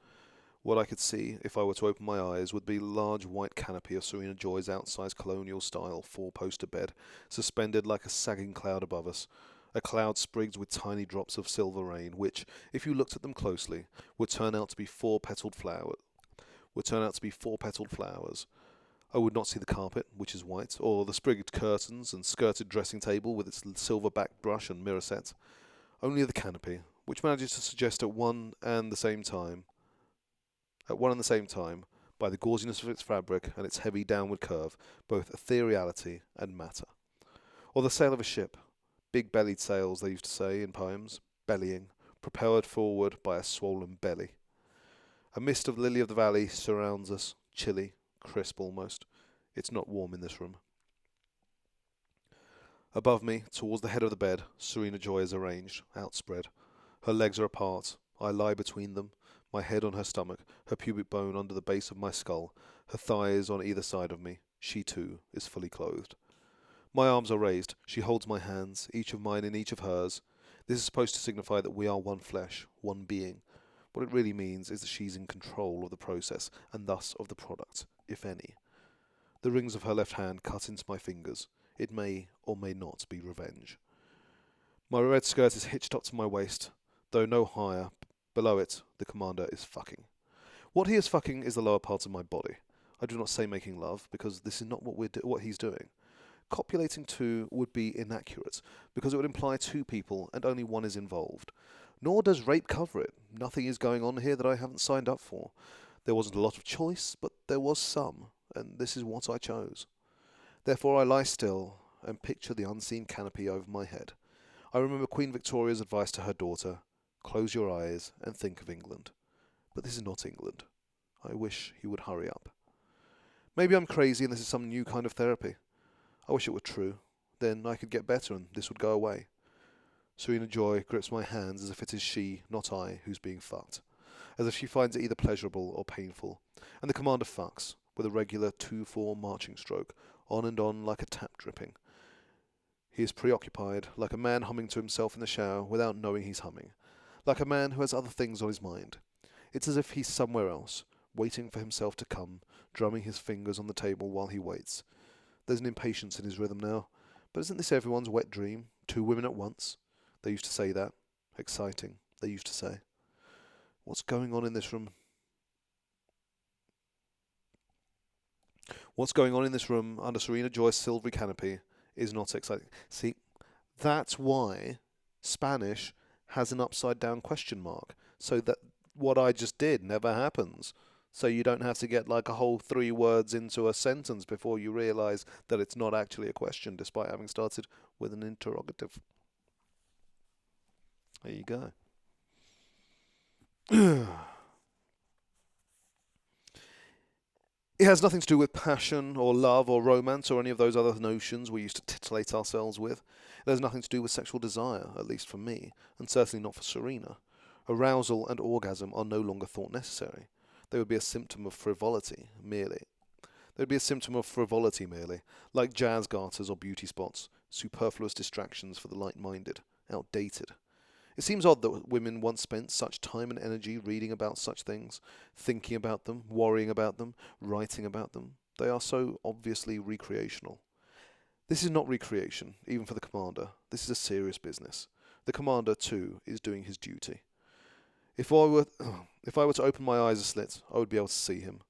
What I could see, if I were to open my eyes, would be a large white canopy of Serena Joy's outsized colonial-style four-poster bed, suspended like a sagging cloud above us. A cloud sprigged with tiny drops of silver rain, which, if you looked at them closely, would turn out to be four-petaled flowers. I would not see the carpet, which is white, or the sprigged curtains and skirted dressing table with its silver-backed brush and mirror set. Only the canopy, which manages to suggest at one and the same time, by the gauziness of its fabric and its heavy downward curve, both ethereality and matter. Or the sail of a ship, big-bellied sails, they used to say in poems, bellying, propelled forward by a swollen belly. A mist of lily of the valley surrounds us, chilly, crisp almost. It's not warm in this room. Above me, towards the head of the bed, Serena Joy is arranged, outspread. Her legs are apart. I lie between them, my head on her stomach, her pubic bone under the base of my skull, her thighs on either side of me. She, too, is fully clothed. My arms are raised. She holds my hands, each of mine in each of hers. This is supposed to signify that we are one flesh, one being. What it really means is that she's in control of the process, and thus of the product, if any. The rings of her left hand cut into my fingers. It may or may not be revenge. My red skirt is hitched up to my waist, though no higher. Below it, the commander is fucking. What he is fucking is the lower parts of my body. I do not say making love, because this is not what he's doing. Copulating too would be inaccurate, because it would imply two people and only one is involved. Nor does rape cover it. Nothing is going on here that I haven't signed up for. There wasn't a lot of choice, but there was some, and this is what I chose. Therefore I lie still and picture the unseen canopy over my head. I remember Queen Victoria's advice to her daughter, close your eyes and think of England. But this is not England. I wish he would hurry up. Maybe I'm crazy and this is some new kind of therapy. I wish it were true. Then I could get better and this would go away. Serena Joy grips my hands as if it is she, not I, who's being fucked. As if she finds it either pleasurable or painful. And the commander fucks, with a regular 2-4 marching stroke, on and on like a tap dripping. He is preoccupied, like a man humming to himself in the shower without knowing he's humming. Like a man who has other things on his mind. It's as if he's somewhere else, waiting for himself to come, drumming his fingers on the table while he waits. There's an impatience in his rhythm now. But isn't this everyone's wet dream? 2 women at once? They used to say that. Exciting, they used to say. What's going on in this room? What's going on in this room under Serena Joy's silvery canopy is not exciting. See, that's why Spanish has an upside down question mark, so that what I just did never happens. So you don't have to get like a whole 3 words into a sentence before you realise that it's not actually a question, despite having started with an interrogative. There you go. It has nothing to do with passion or love or romance or any of those other notions we used to titillate ourselves with. It has nothing to do with sexual desire, at least for me, and certainly not for Serena. Arousal and orgasm are no longer thought necessary. They would be a symptom of frivolity, merely. Like jazz garters or beauty spots, superfluous distractions for the light-minded, outdated. It seems odd that women once spent such time and energy reading about such things, thinking about them, worrying about them, writing about them. They are so obviously recreational. This is not recreation, even for the commander. This is a serious business. The commander, too, is doing his duty. If I were to open my eyes a slit, I would be able to see him.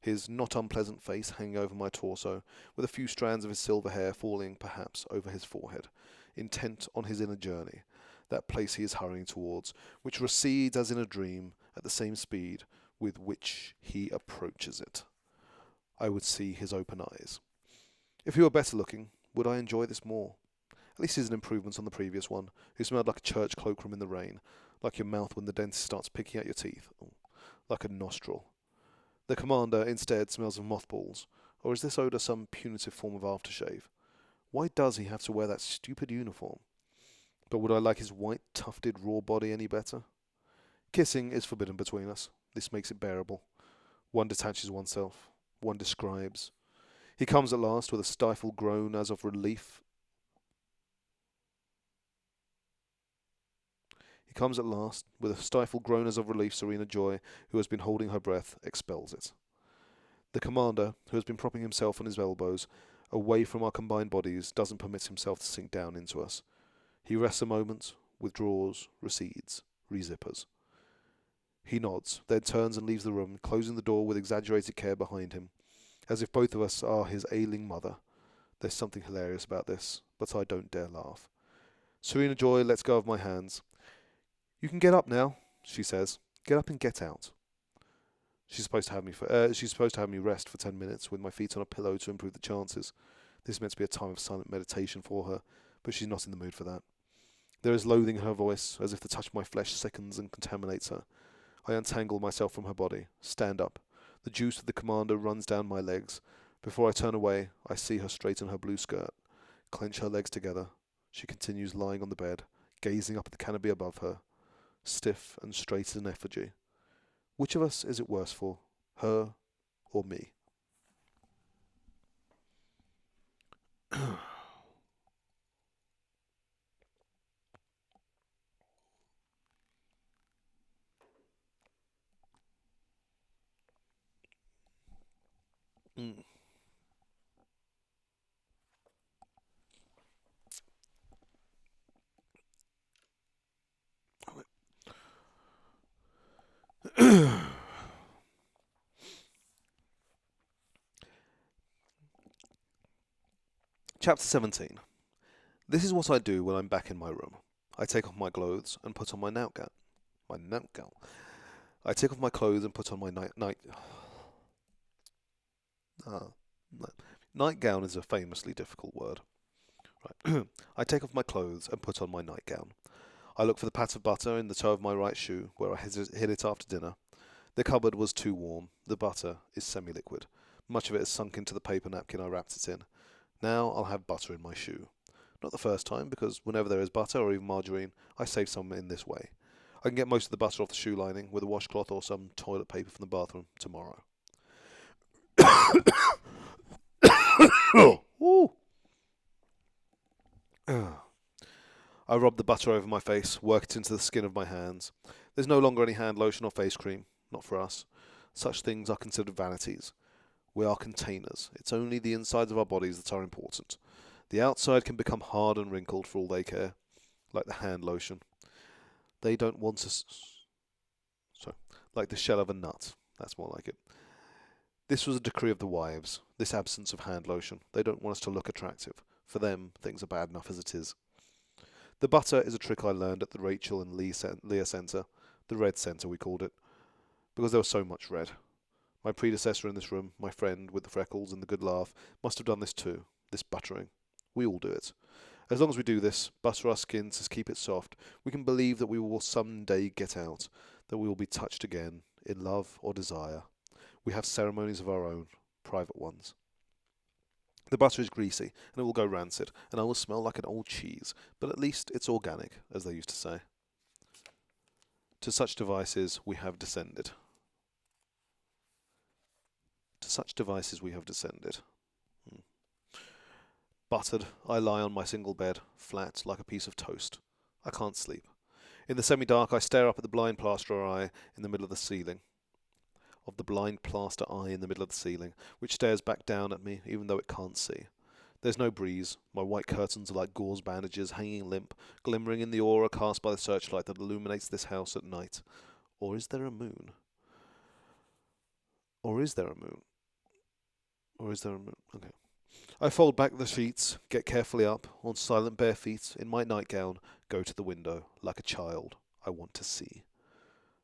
His not unpleasant face hanging over my torso, with a few strands of his silver hair falling, perhaps, over his forehead, intent on his inner journey. That place he is hurrying towards, which recedes as in a dream at the same speed with which he approaches it. I would see his open eyes. If he were better looking, would I enjoy this more? At least he's an improvement on the previous one, who smelled like a church cloakroom in the rain, like your mouth when the dentist starts picking out your teeth, like a nostril. The commander instead smells of mothballs, or is this odour some punitive form of aftershave? Why does he have to wear that stupid uniform? But would I like his white, tufted, raw body any better? Kissing is forbidden between us. This makes it bearable. One detaches oneself. One describes. He comes at last with a stifled groan as of relief. He comes at last with a stifled groan as of relief. Serena Joy, who has been holding her breath, expels it. The commander, who has been propping himself on his elbows, away from our combined bodies, doesn't permit himself to sink down into us. He rests a moment, withdraws, recedes, rezippers. He nods, then turns and leaves the room, closing the door with exaggerated care behind him, as if both of us are his ailing mother. There's something hilarious about this, but I don't dare laugh. Serena Joy lets go of my hands. "You can get up now," she says. "Get up and get out." She's supposed to have me rest for 10 minutes with my feet on a pillow to improve the chances. This is meant to be a time of silent meditation for her, but she's not in the mood for that. There is loathing in her voice, as if the touch of my flesh sickens and contaminates her. I untangle myself from her body, stand up. The juice of the commander runs down my legs. Before I turn away, I see her straighten her blue skirt, clench her legs together. She continues lying on the bed, gazing up at the canopy above her, stiff and straight as an effigy. Which of us is it worse for, her or me? Chapter 17. This is what I do when I'm back in my room. I take off my clothes and put on my nightgown. I take off my clothes and put on my no. Nightgown is a famously difficult word. Right. I take off my clothes and put on my nightgown. I look for the pat of butter in the toe of my right shoe, where I hid it after dinner. The cupboard was too warm. The butter is semi-liquid. Much of it has sunk into the paper napkin I wrapped it in. Now I'll have butter in my shoe. Not the first time, because whenever there is butter or even margarine, I save some in this way. I can get most of the butter off the shoe lining with a washcloth or some toilet paper from the bathroom tomorrow. I rub the butter over my face, work it into the skin of my hands. There's no longer any hand lotion or face cream. Not for us. Such things are considered vanities. We are containers. It's only the insides of our bodies that are important. The outside can become hard and wrinkled for all they care, like the hand lotion. They don't want us... Sorry, like the shell of a nut. That's more like it. This was a decree of the wives, this absence of hand lotion. They don't want us to look attractive. For them, things are bad enough as it is. The butter is a trick I learned at the Rachel and Leah Centre, the Red Centre we called it, because there was so much red. My predecessor in this room, my friend with the freckles and the good laugh, must have done this too, this buttering. We all do it. As long as we do this, butter our skins to keep it soft, we can believe that we will some day get out, that we will be touched again, in love or desire. We have ceremonies of our own, private ones. The butter is greasy, and it will go rancid, and I will smell like an old cheese, but at least it's organic, as they used to say. To such devices we have descended. Buttered, I lie on my single bed, flat like a piece of toast. I can't sleep. In the semi-dark, I stare up at the blind plaster eye in the middle of the ceiling. Which stares back down at me, even though it can't see. There's no breeze. My white curtains are like gauze bandages, hanging limp, glimmering in the aura cast by the searchlight that illuminates this house at night. Or is there a moon? Okay. I fold back the sheets, get carefully up, on silent bare feet, in my nightgown, go to the window, like a child. I want to see.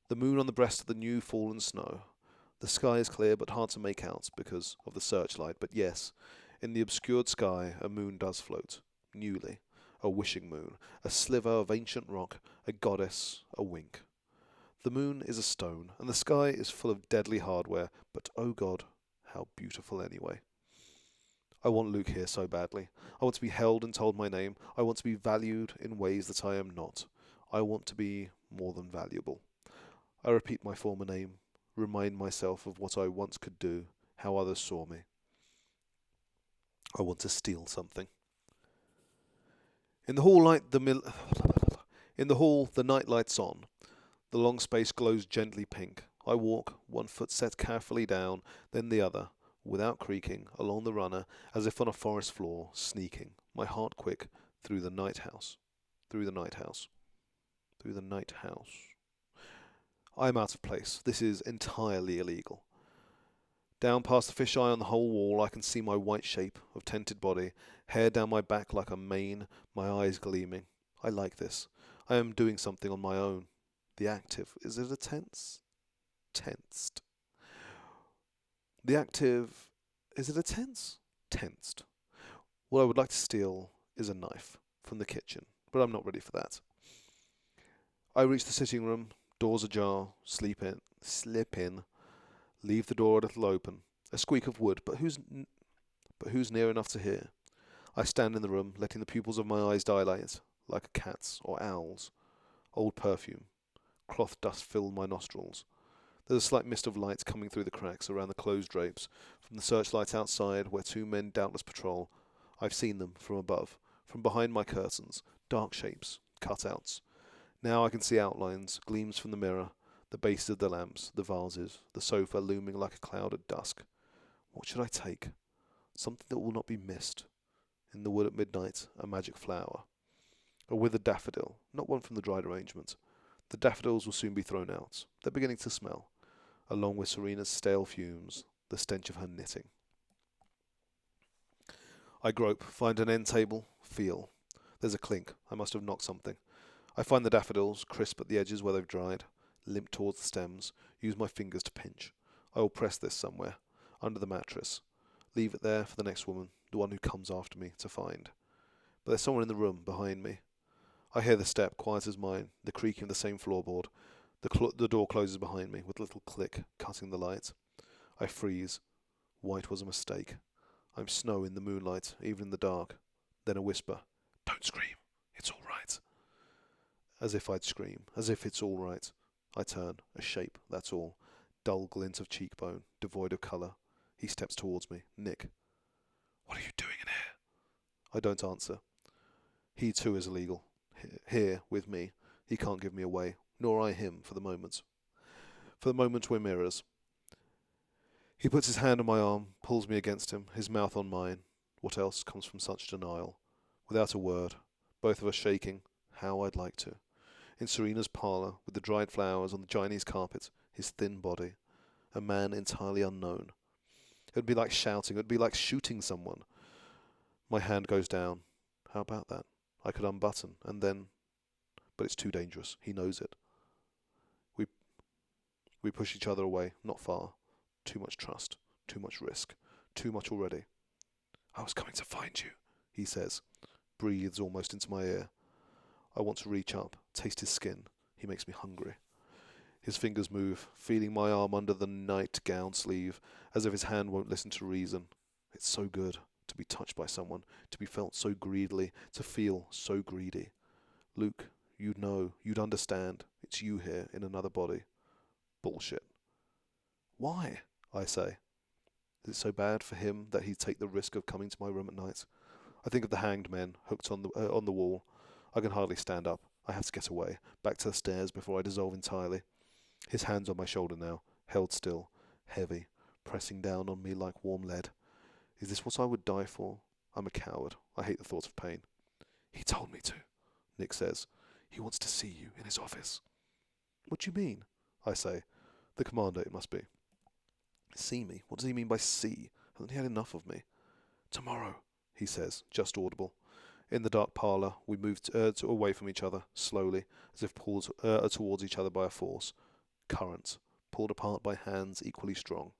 The moon on the breast of the new fallen snow. The sky is clear but hard to make out because of the searchlight, but yes, in the obscured sky a moon does float, newly, a wishing moon, a sliver of ancient rock, a goddess, a wink. The moon is a stone, and the sky is full of deadly hardware, but oh God, how beautiful anyway. I want Luke here so badly. I want to be held and told my name. I want to be valued in ways that I am not. I want to be more than valuable. I repeat my former name, remind myself of what I once could do, how others saw me. I want to steal something. In the hall, the night light's on. The long space glows gently pink. I walk, one foot set carefully down, then the other, without creaking, along the runner, as if on a forest floor, sneaking, my heart quick, through the night house. Through the night house. Through the night house. I am out of place. This is entirely illegal. Down past the fisheye on the whole wall, I can see my white shape of tented body, hair down my back like a mane, my eyes gleaming. I like this. I am doing something on my own. The active. Is it a tense? Tensed. The active. Is it a tense? Tensed. What I would like to steal is a knife from the kitchen, but I'm not ready for that. I reach the sitting room, doors ajar, slip in, leave the door a little open. A squeak of wood, but who's near enough to hear? I stand in the room, letting the pupils of my eyes dilate, like a cat's or owl's. Old perfume. Cloth dust fill my nostrils. There's a slight mist of light coming through the cracks around the closed drapes, from the searchlight outside where two men doubtless patrol. I've seen them from above, from behind my curtains, dark shapes, cutouts. Now I can see outlines, gleams from the mirror, the bases of the lamps, the vases, the sofa looming like a cloud at dusk. What should I take? Something that will not be missed. In the wood at midnight, a magic flower. A withered daffodil, not one from the dried arrangement. The daffodils will soon be thrown out. They're beginning to smell, along with Serena's stale fumes, the stench of her knitting. I grope, find an end table, feel. There's a clink. I must have knocked something. I find the daffodils, crisp at the edges where they've dried, limp towards the stems, use my fingers to pinch. I will press this somewhere, under the mattress. Leave it there for the next woman, the one who comes after me, to find. But there's someone in the room, behind me. I hear the step, quiet as mine, the creaking of the same floorboard. The door closes behind me, with a little click, cutting the light. I freeze. White was a mistake. I'm snow in the moonlight, even in the dark. Then a whisper. Don't scream. It's all right. As if I'd scream. As if it's all right. I turn. A shape, that's all. Dull glint of cheekbone, devoid of colour. He steps towards me. Nick. What are you doing in here? I don't answer. He too is illegal. Here, with me. He can't give me away. Nor I him, for the moment. For the moment we're mirrors. He puts his hand on my arm, pulls me against him, his mouth on mine. What else comes from such denial? Without a word, both of us shaking. How I'd like to. In Serena's parlour, with the dried flowers on the Chinese carpet, his thin body. A man entirely unknown. It would be like shouting, it would be like shooting someone. My hand goes down. How about that? I could unbutton, and then... But it's too dangerous. He knows it. We push each other away, not far. Too much trust, too much risk, too much already. I was coming to find you, he says, breathes almost into my ear. I want to reach up, taste his skin. He makes me hungry. His fingers move, feeling my arm under the nightgown sleeve, as if his hand won't listen to reason. It's so good to be touched by someone, to be felt so greedily, to feel so greedy. Luke, you'd know, you'd understand. It's you here, in another body. Bullshit. Why? I say. Is it so bad for him that he'd take the risk of coming to my room at night? I think of the hanged men hooked on the wall. I can hardly stand up. I have to get away, back to the stairs before I dissolve entirely. His hand's on my shoulder now, held still, heavy, pressing down on me like warm lead. Is this what I would die for? I'm a coward. I hate the thought of pain. He told me to, Nick says. He wants to see you in his office. What do you mean? I say. The commander, it must be. See me? What does he mean by see? Hasn't he had enough of me? Tomorrow, he says, just audible. In the dark parlour, we moved away from each other, slowly, as if pulled towards each other by a force. Current, pulled apart by hands equally strong.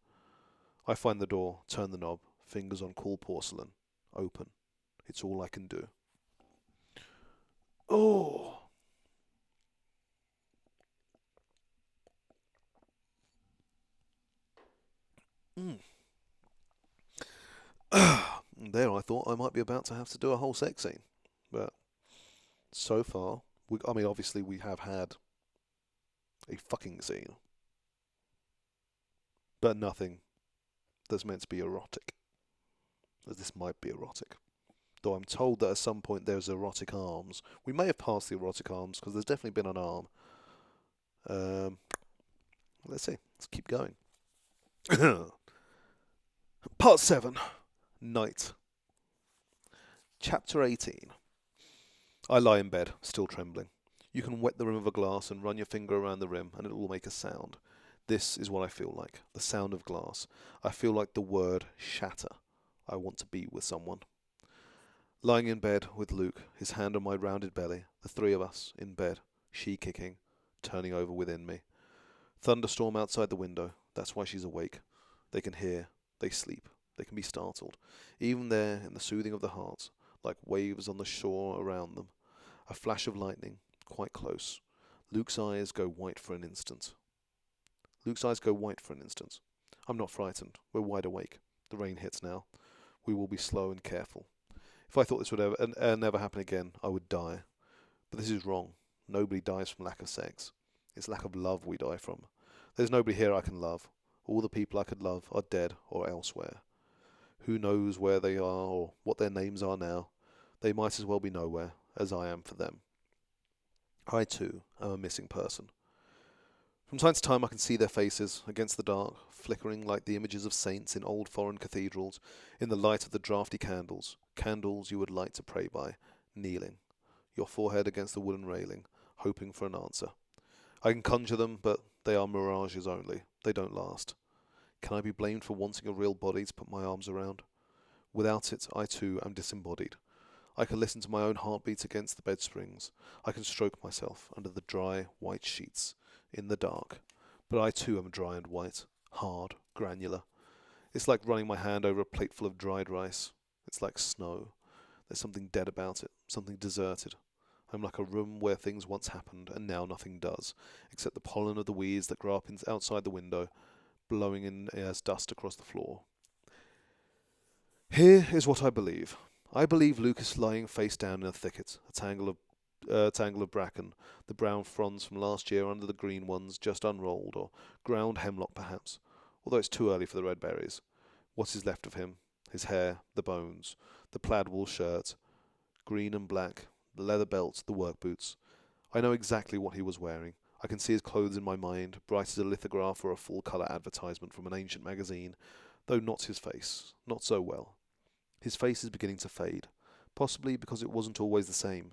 I find the door, turn the knob, fingers on cool porcelain. Open. It's all I can do. Oh! There I thought I might be about to have to do a whole sex scene. But so far, obviously we have had a fucking scene. but nothing that's meant to be erotic, as this might be erotic. Though I'm told that at some point there's erotic arms. We may have passed the erotic arms, because there's definitely been an arm. Um, let's see. Let's keep going. Part 7. Night. Chapter 18. I lie in bed, still trembling. You can wet the rim of a glass and run your finger around the rim, and it will make a sound. This is what I feel like, the sound of glass. I feel like the word shatter. I want to be with someone. Lying in bed with Luke, his hand on my rounded belly, the three of us in bed, she kicking, turning over within me. Thunderstorm outside the window, that's why she's awake. They can hear, they sleep, they can be startled. Even there, in the soothing of the heart, like waves on the shore around them. A flash of lightning, quite close. Luke's eyes go white for an instant. I'm not frightened. We're wide awake. The rain hits now. We will be slow and careful. If I thought this would never happen again, I would die. But this is wrong. Nobody dies from lack of sex. It's lack of love we die from. There's nobody here I can love. All the people I could love are dead or elsewhere. Who knows where they are or what their names are now? They might as well be nowhere, as I am for them. I, too, am a missing person. From time to time I can see their faces, against the dark, flickering like the images of saints in old foreign cathedrals, in the light of the draughty candles, candles you would light to pray by, kneeling, your forehead against the wooden railing, hoping for an answer. I can conjure them, but they are mirages only. They don't last. Can I be blamed for wanting a real body to put my arms around? Without it, I too am disembodied. I can listen to my own heartbeat against the bed springs. I can stroke myself under the dry, white sheets, in the dark. But I too am dry and white, hard, granular. It's like running my hand over a plateful of dried rice. It's like snow. There's something dead about it, something deserted. I'm like a room where things once happened, and now nothing does, except the pollen of the weeds that grow up outside the window, blowing in as dust across the floor. Here is what I believe. I believe Luke is lying face down in a thicket, a tangle of bracken, the brown fronds from last year under the green ones just unrolled, or ground hemlock perhaps, although it's too early for the red berries. What is left of him? His hair, the bones, the plaid wool shirt, green and black, the leather belt, the work boots. I know exactly what he was wearing. I can see his clothes in my mind, bright as a lithograph or a full-colour advertisement from an ancient magazine, though not his face, not so well. His face is beginning to fade, possibly because it wasn't always the same.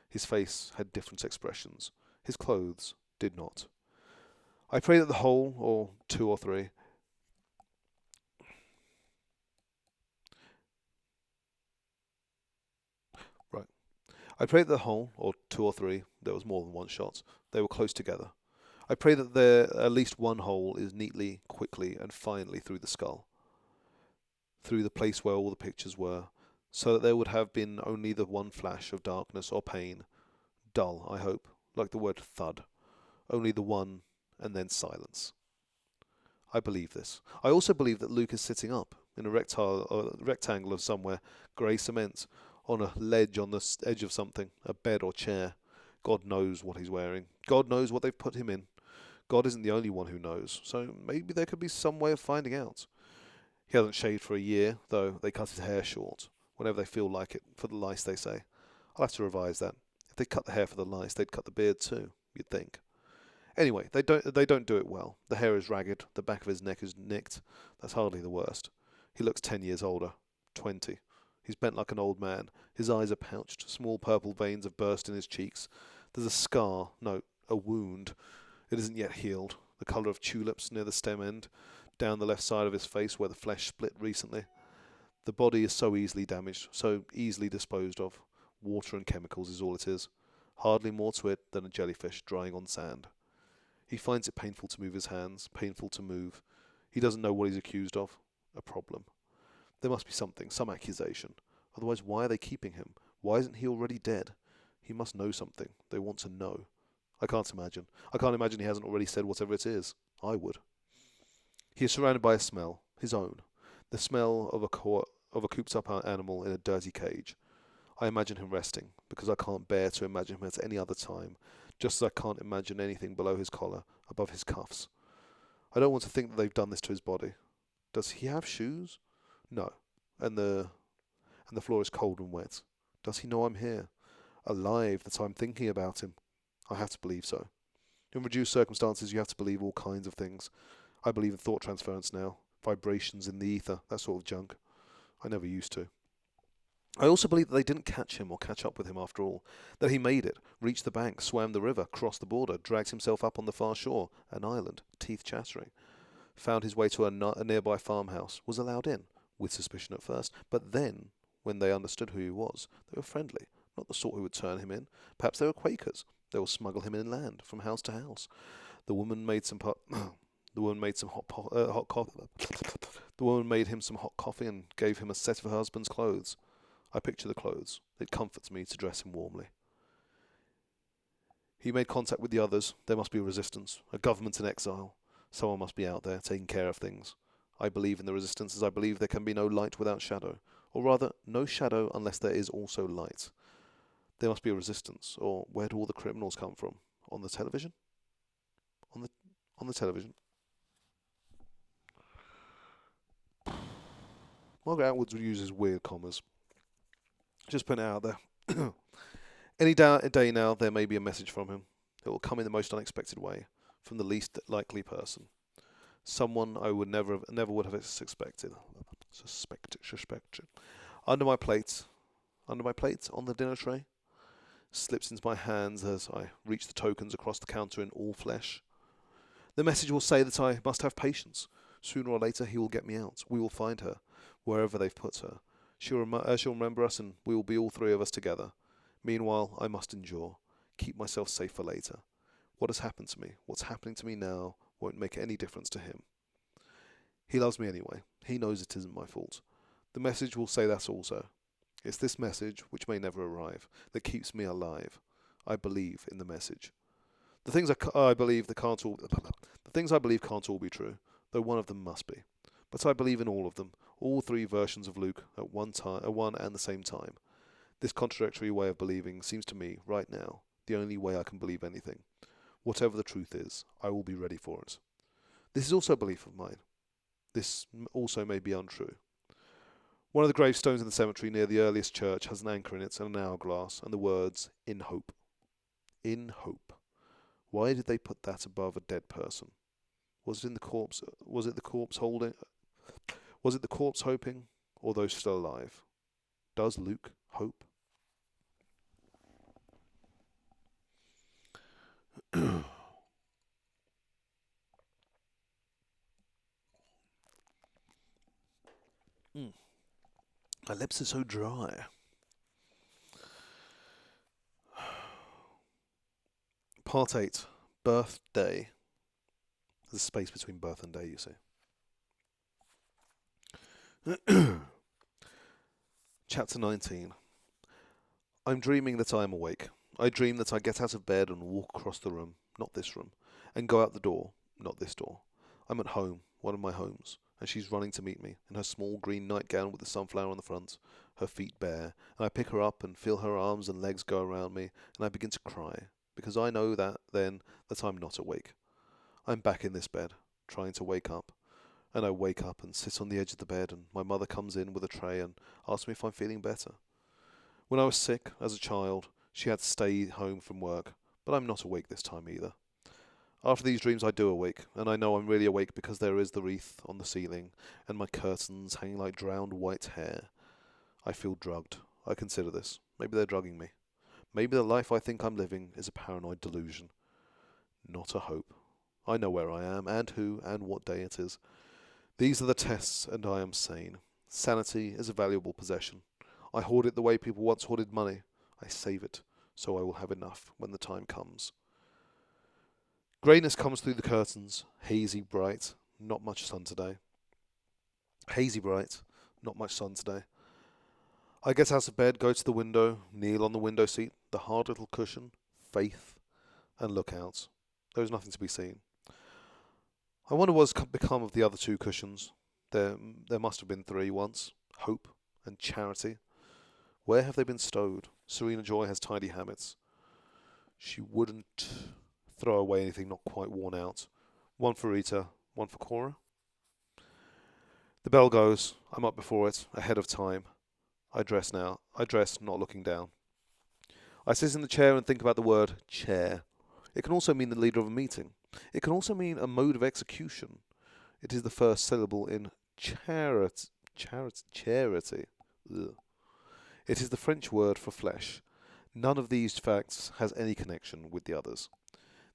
His face had different expressions. His clothes did not. I pray that the whole, or two or three, right. I pray that the whole, or two or three, there was more than one shot, they were close together. I pray that at least one hole is neatly, quickly, and finely through the skull, through the place where all the pictures were, so that there would have been only the one flash of darkness or pain, dull, I hope, like the word thud, only the one, and then silence. I believe this. I also believe that Luke is sitting up, in a rectangle of somewhere, grey cement, on a ledge on the edge of something, a bed or chair. God knows what he's wearing. God knows what they've put him in. God isn't the only one who knows, so maybe there could be some way of finding out. He hasn't shaved for a year, though they cut his hair short, whenever they feel like it, for the lice, they say. I'll have to revise that. If they cut the hair for the lice, they'd cut the beard too, you'd think. Anyway, they don't do it well. The hair is ragged, the back of his neck is nicked. That's hardly the worst. He looks 10 years older, 20. He's bent like an old man. His eyes are pouched. Small purple veins have burst in his cheeks. There's a scar, no, a wound. It isn't yet healed, the colour of tulips near the stem end, down the left side of his face where the flesh split recently. The body is so easily damaged, so easily disposed of. Water and chemicals is all it is. Hardly more to it than a jellyfish drying on sand. He finds it painful to move his hands, painful to move. He doesn't know what he's accused of. A problem. There must be something, some accusation. Otherwise, why are they keeping him? Why isn't he already dead? He must know something. They want to know. I can't imagine. I can't imagine he hasn't already said whatever it is. I would. He is surrounded by a smell, his own. The smell of a cooped-up animal in a dirty cage. I imagine him resting, because I can't bear to imagine him at any other time, just as I can't imagine anything below his collar, above his cuffs. I don't want to think that they've done this to his body. Does he have shoes? No. And the floor is cold and wet. Does he know I'm here? Alive, that I'm thinking about him? I have to believe so. In reduced circumstances, you have to believe all kinds of things. I believe in thought transference now. Vibrations in the ether, that sort of junk. I never used to. I also believe that they didn't catch him or catch up with him after all. That he made it, reached the bank, swam the river, crossed the border, dragged himself up on the far shore, an island, teeth chattering. Found his way to a nearby farmhouse, was allowed in, with suspicion at first, but then, when they understood who he was, they were friendly, not the sort who would turn him in. Perhaps they were Quakers. They will smuggle him inland, from house to house. The woman made some the woman made some hot coffee. The woman made him some hot coffee and gave him a set of her husband's clothes. I picture the clothes. It comforts me to dress him warmly. He made contact with the others. There must be a resistance, a government in exile. Someone must be out there, taking care of things. I believe in the resistance as I believe there can be no light without shadow. Or rather, no shadow unless there is also light. There must be a resistance, or where do all the criminals come from? On the television? On the television. Margaret Atwood uses weird commas. Just putting it out there. Any day now, there may be a message from him. It will come in the most unexpected way, from the least likely person. Someone I would never would have suspected. Suspected. Under my plate, on the dinner tray, slips into my hands as I reach the tokens across the counter in all flesh. The message will say that I must have patience. Sooner or later, he will get me out. We will find her, wherever they've put her. She'll remember us, and we will be all three of us together. Meanwhile, I must endure, keep myself safe for later. What has happened to me, what's happening to me now, won't make any difference to him. He loves me anyway. He knows it isn't my fault. The message will say that also. It's this message, which may never arrive, that keeps me alive. I believe in the message. The things I believe can't all be true, though one of them must be. But I believe in all of them, all three versions of Luke at one and the same time. This contradictory way of believing seems to me, right now, the only way I can believe anything. Whatever the truth is, I will be ready for it. This is also a belief of mine. This also may be untrue. One of the gravestones in the cemetery near the earliest church has an anchor in it and an hourglass, and the words, "In hope." In hope. Why did they put that above a dead person? Was it the corpse hoping, or those still alive? Does Luke hope? My lips are so dry. Part 8. Birthday. There's a space between birth and day, you see. Chapter 19. I'm dreaming that I am awake. I dream that I get out of bed and walk across the room, not this room, and go out the door, not this door. I'm at home, one of my homes, and she's running to meet me, in her small green nightgown with the sunflower on the front, her feet bare, and I pick her up and feel her arms and legs go around me, and I begin to cry, because I know that I'm not awake. I'm back in this bed, trying to wake up, and I wake up and sit on the edge of the bed, and my mother comes in with a tray and asks me if I'm feeling better. When I was sick, as a child, she had to stay home from work, but I'm not awake this time either. After these dreams I do awake, and I know I'm really awake because there is the wreath on the ceiling, and my curtains hanging like drowned white hair. I feel drugged. I consider this. Maybe they're drugging me. Maybe the life I think I'm living is a paranoid delusion. Not a hope. I know where I am, and who, and what day it is. These are the tests, and I am sane. Sanity is a valuable possession. I hoard it the way people once hoarded money. I save it, so I will have enough when the time comes. Greyness comes through the curtains, hazy bright, not much sun today. Hazy bright, not much sun today. I get out of bed, go to the window, kneel on the window seat, the hard little cushion, faith, and look out. There is nothing to be seen. I wonder what's become of the other two cushions. There must have been three once. Hope and charity. Where have they been stowed? Serena Joy has tidy habits. She wouldn't throw away anything not quite worn out. One for Rita, One for Cora. The bell goes. I'm up before it, ahead of time. I dress now. I dress, not looking down. I sit in the chair and think about the word chair. It can also mean the leader of a meeting. It can also mean a mode of execution. It is the first syllable in charity. Charity. Ugh. It is the French word for flesh. None of these facts has any connection with the others.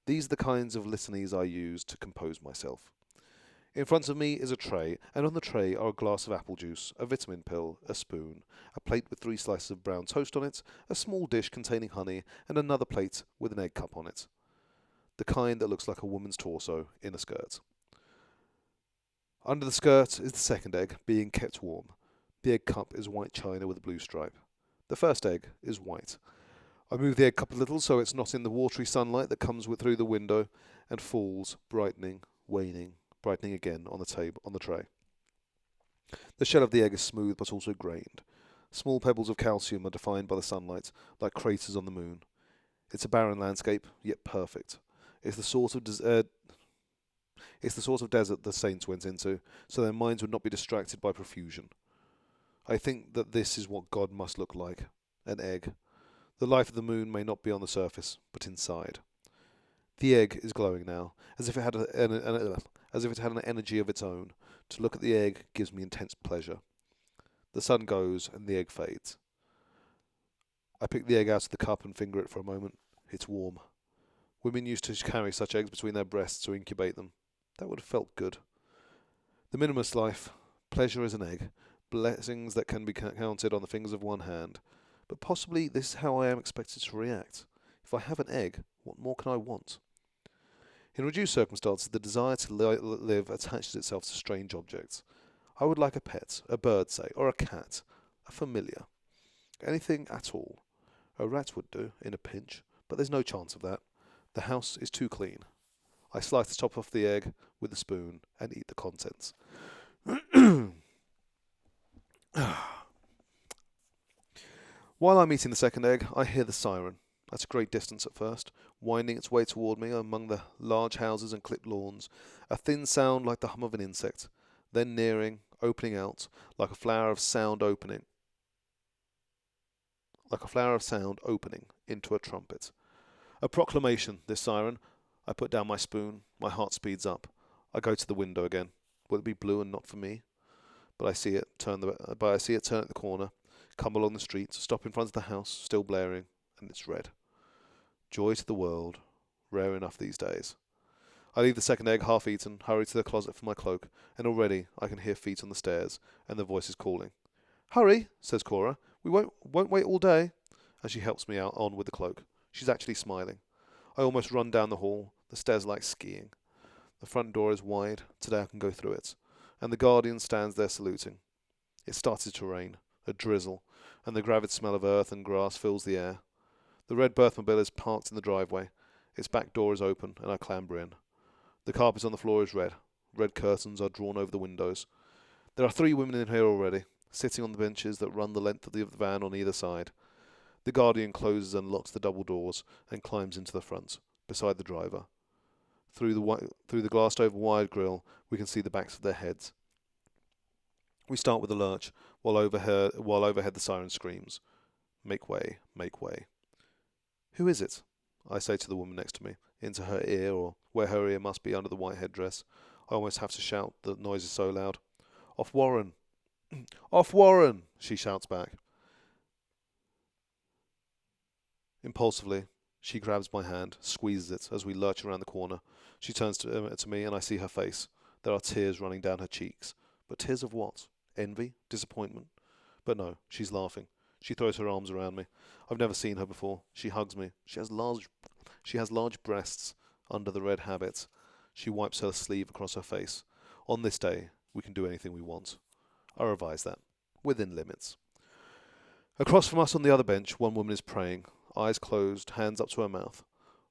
These are the kinds of litanies I use to compose myself. In front of me is a tray, and on the tray are a glass of apple juice, a vitamin pill, a spoon, a plate with 3 slices of brown toast on it, a small dish containing honey, and another plate with an egg cup on it. The kind that looks like a woman's torso in a skirt. Under the skirt is the second egg, being kept warm. The egg cup is white china with a blue stripe. The first egg is white. I move the egg cup a little so it's not in the watery sunlight that comes through the window and falls, brightening, waning, brightening again on the tray. The shell of the egg is smooth but also grained. Small pebbles of calcium are defined by the sunlight, like craters on the moon. It's a barren landscape, yet perfect. It's the sort of desert the saints went into, so their minds would not be distracted by profusion. I think that this is what God must look like, an egg. The life of the moon may not be on the surface, but inside. The egg is glowing now, as if it had an energy of its own. To look at the egg gives me intense pleasure. The sun goes, and the egg fades. I pick the egg out of the cup and finger it for a moment. It's warm. Women used to carry such eggs between their breasts to incubate them. That would have felt good. The minimalist life. Pleasure is an egg. Blessings that can be counted on the fingers of one hand. But possibly this is how I am expected to react. If I have an egg, what more can I want? In reduced circumstances, the desire to live attaches itself to strange objects. I would like a pet, a bird, say, or a cat, a familiar. Anything at all. A rat would do, in a pinch, but there's no chance of that. The house is too clean. I slice the top off the egg with a spoon and eat the contents. While I'm eating the second egg, I hear the siren, at a great distance at first, winding its way toward me among the large houses and clipped lawns, a thin sound like the hum of an insect, then nearing, opening out, like a flower of sound opening into a trumpet. A proclamation, this siren. I put down my spoon, my heart speeds up. I go to the window again. Will it be blue and not for me? But I see it turn at the corner, come along the street, stop in front of the house, still blaring, and it's red. Joy to the world, rare enough these days. I leave the second egg half eaten, hurry to the closet for my cloak, and already I can hear feet on the stairs, and the voices calling. Hurry, says Cora. We won't wait all day. And she helps me on with the cloak. She's actually smiling. I almost run down the hall. The stairs like skiing. The front door is wide. Today I can go through it. And the guardian stands there saluting. It started to rain, a drizzle, and the gravid smell of earth and grass fills the air. The red Berthmobile is parked in the driveway. Its back door is open, and I clamber in. The carpet on the floor is red. Red curtains are drawn over the windows. There are 3 women in here already, sitting on the benches that run the length of the van on either side. The guardian closes and locks the double doors and climbs into the front, beside the driver. Through the glassed-over wide grille, we can see the backs of their heads. We start with a lurch, while overhead the siren screams. Make way, make way. Who is it? I say to the woman next to me, into her ear, or where her ear must be under the white headdress. I almost have to shout, the noise is so loud. Off Warren! Off Warren! She shouts back. Impulsively, she grabs my hand, squeezes it as we lurch around the corner. She turns to me and I see her face. There are tears running down her cheeks. But tears of what? Envy? Disappointment? But no, she's laughing. She throws her arms around me. I've never seen her before. She hugs me. She has large breasts under the red habit. She wipes her sleeve across her face. On this day, we can do anything we want. I revise that. Within limits. Across from us on the other bench, one woman is praying. Eyes closed, hands up to her mouth.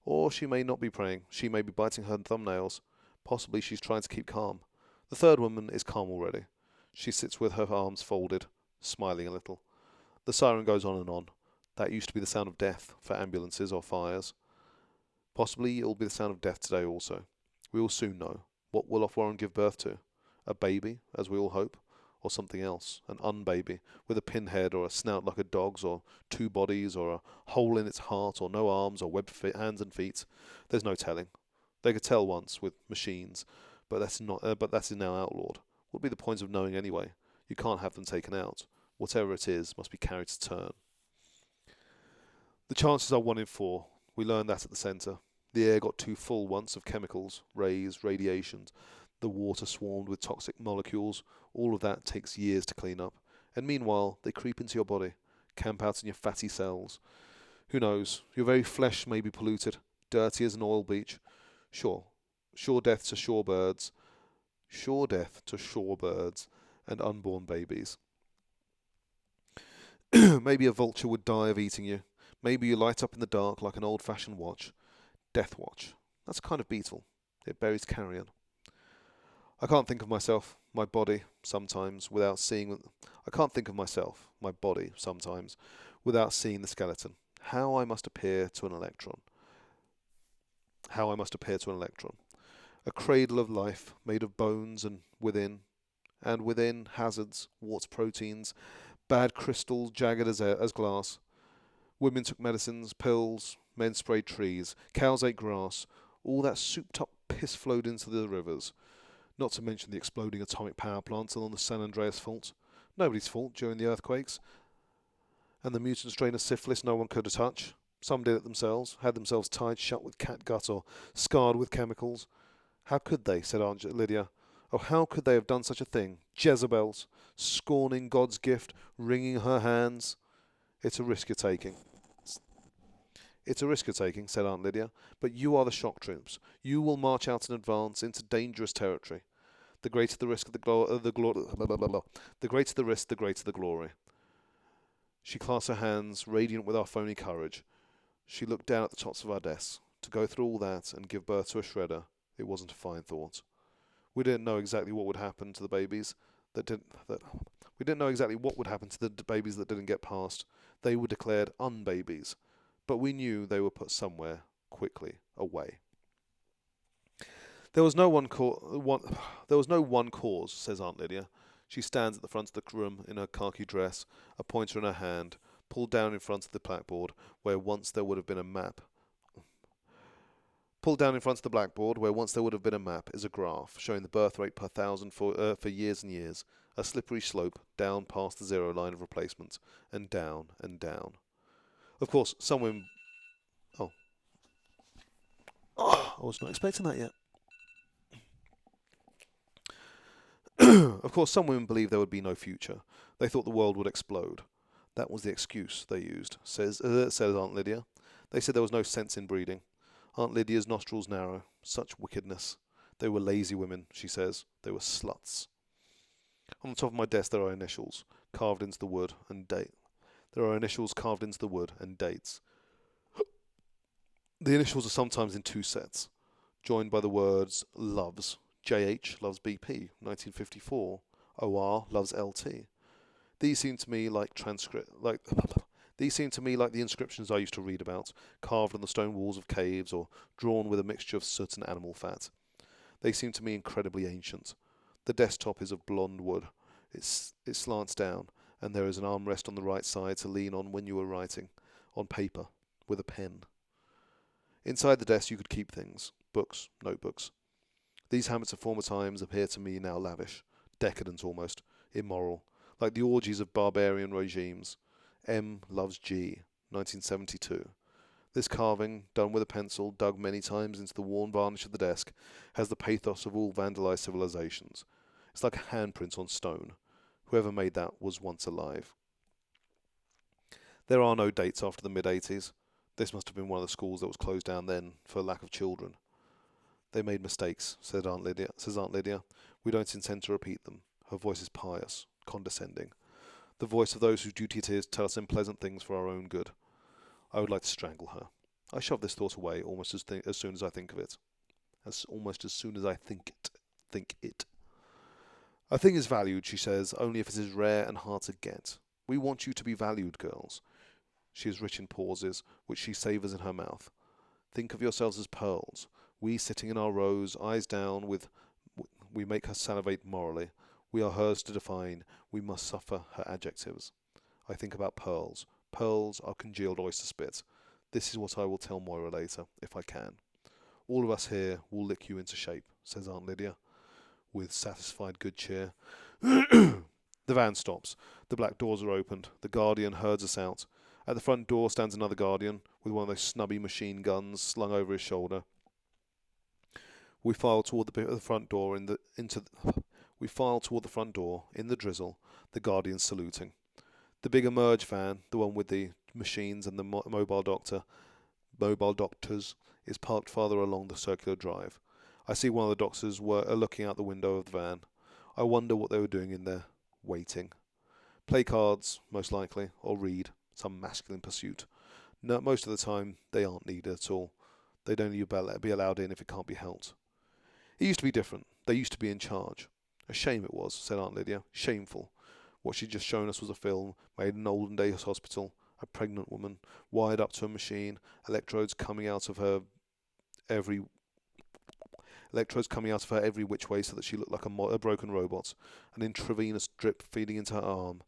Or she may not be praying. She may be biting her thumbnails. Possibly she's trying to keep calm. The third woman is calm already. She sits with her arms folded, smiling a little. The siren goes on and on. That used to be the sound of death for ambulances or fires. Possibly it will be the sound of death today also. We will soon know. What will Offwarren give birth to? A baby, as we all hope, or something else, an unbaby, with a pinhead or a snout like a dog's, or two bodies, or a hole in its heart, or no arms, or webbed hands and feet. There's no telling. They could tell once with machines, but that is now outlawed. What would be the point of knowing anyway? You can't have them taken out. Whatever it is must be carried to term. The chances are 1 in 4. We learned that at the centre. The air got too full once of chemicals, rays, radiations. The water swarmed with toxic molecules. All of that takes years to clean up. And meanwhile, they creep into your body, camp out in your fatty cells. Who knows? Your very flesh may be polluted, dirty as an oil beach. Sure death to shorebirds. Sure death to shorebirds and unborn babies. Maybe a vulture would die of eating you. Maybe you light up in the dark like an old-fashioned watch. Death watch. That's a kind of beetle. It buries carrion. I can't think of myself, my body, sometimes, without seeing... I can't think of myself, my body, sometimes, without seeing the skeleton. How I must appear to an electron. A cradle of life, made of bones and within hazards, warts, proteins, bad crystals, jagged as glass. Women took medicines, pills, men sprayed trees, cows ate grass. All that souped-up piss flowed into the rivers. Not to mention the exploding atomic power plants along the San Andreas fault. Nobody's fault during the earthquakes. And the mutant strain of syphilis no one could touch. Some did it themselves, had themselves tied shut with catgut or scarred with chemicals. How could they, said Aunt Lydia. Oh, how could they have done such a thing? Jezebels, scorning God's gift, wringing her hands. It's a risk you're taking. Said Aunt Lydia, but you are the shock troops. You will march out in advance into dangerous territory. The greater the risk, the greater the risk, the greater the glory. She clasped her hands, radiant with our phony courage. She looked down at the tops of our desks. To go through all that and give birth to a shredder, it wasn't a fine thought. We didn't know exactly what would happen to the babies that didn't get past. They were declared unbabies, but we knew they were put somewhere quickly away. There was no one cause, says Aunt Lydia. She stands at the front of the room in her khaki dress, a pointer in her hand, pulled down in front of the blackboard where once there would have been a map. Is a graph showing the birth rate per thousand for years and years, a slippery slope down past the zero line of replacement, and down and down. Of course, some women... I was not expecting that yet. Of course, some women believed there would be no future. They thought the world would explode. That was the excuse they used, says Aunt Lydia. They said there was no sense in breeding. Aunt Lydia's nostrils narrow. Such wickedness. They were lazy women, she says. They were sluts. On the top of my desk there are initials carved into the wood and dates. The initials are sometimes in 2 sets, joined by the words loves. JH loves BP, 1954. OR loves LT. These seem to me like the inscriptions I used to read about, carved on the stone walls of caves or drawn with a mixture of soot and animal fat. They seem to me incredibly ancient. The desktop is of blonde wood. It slants down, and there is an armrest on the right side to lean on when you are writing, on paper, with a pen. Inside the desk you could keep things, books, notebooks. These habits of former times appear to me now lavish, decadent almost, immoral, like the orgies of barbarian regimes. M loves G, 1972. This carving, done with a pencil, dug many times into the worn varnish of the desk, has the pathos of all vandalized civilizations. It's like a handprint on stone. Whoever made that was once alive. There are no dates after the mid-80s. This must have been one of the schools that was closed down then for lack of children. They made mistakes, says Aunt Lydia. We don't intend to repeat them. Her voice is pious, condescending. The voice of those whose duty it is to tell us unpleasant things for our own good. I would like to strangle her. I shove this thought away almost as soon as I think of it. Think it. A thing is valued, she says, only if it is rare and hard to get. We want you to be valued, girls. She is rich in pauses, which she savours in her mouth. Think of yourselves as pearls. We sitting in our rows, eyes down, with We make her salivate morally. We are hers to define. We must suffer her adjectives. I think about pearls. Pearls are congealed oyster spit. This is what I will tell Moira later, if I can. All of us here will lick you into shape, says Aunt Lydia, with satisfied good cheer. The van stops. The black doors are opened. The Guardian herds us out. At the front door stands another Guardian, with one of those snubby machine guns slung over his shoulder. We file toward the front door We file toward the front door, in the drizzle, the Guardians saluting. The big Emerge van, the one with the machines and the mobile doctors, is parked farther along the circular drive. I see one of the doctors looking out the window of the van. I wonder what they were doing in there, waiting. Play cards, most likely, or read, some masculine pursuit. No, most of the time, they aren't needed at all. They'd only be allowed in if it can't be helped. It used to be different. They used to be in charge. A shame it was, said Aunt Lydia. Shameful. What she'd just shown us was a film made in an olden days hospital. A pregnant woman, wired up to a machine, electrodes coming out of her every which way so that she looked like a broken robot. An intravenous drip feeding into her arm.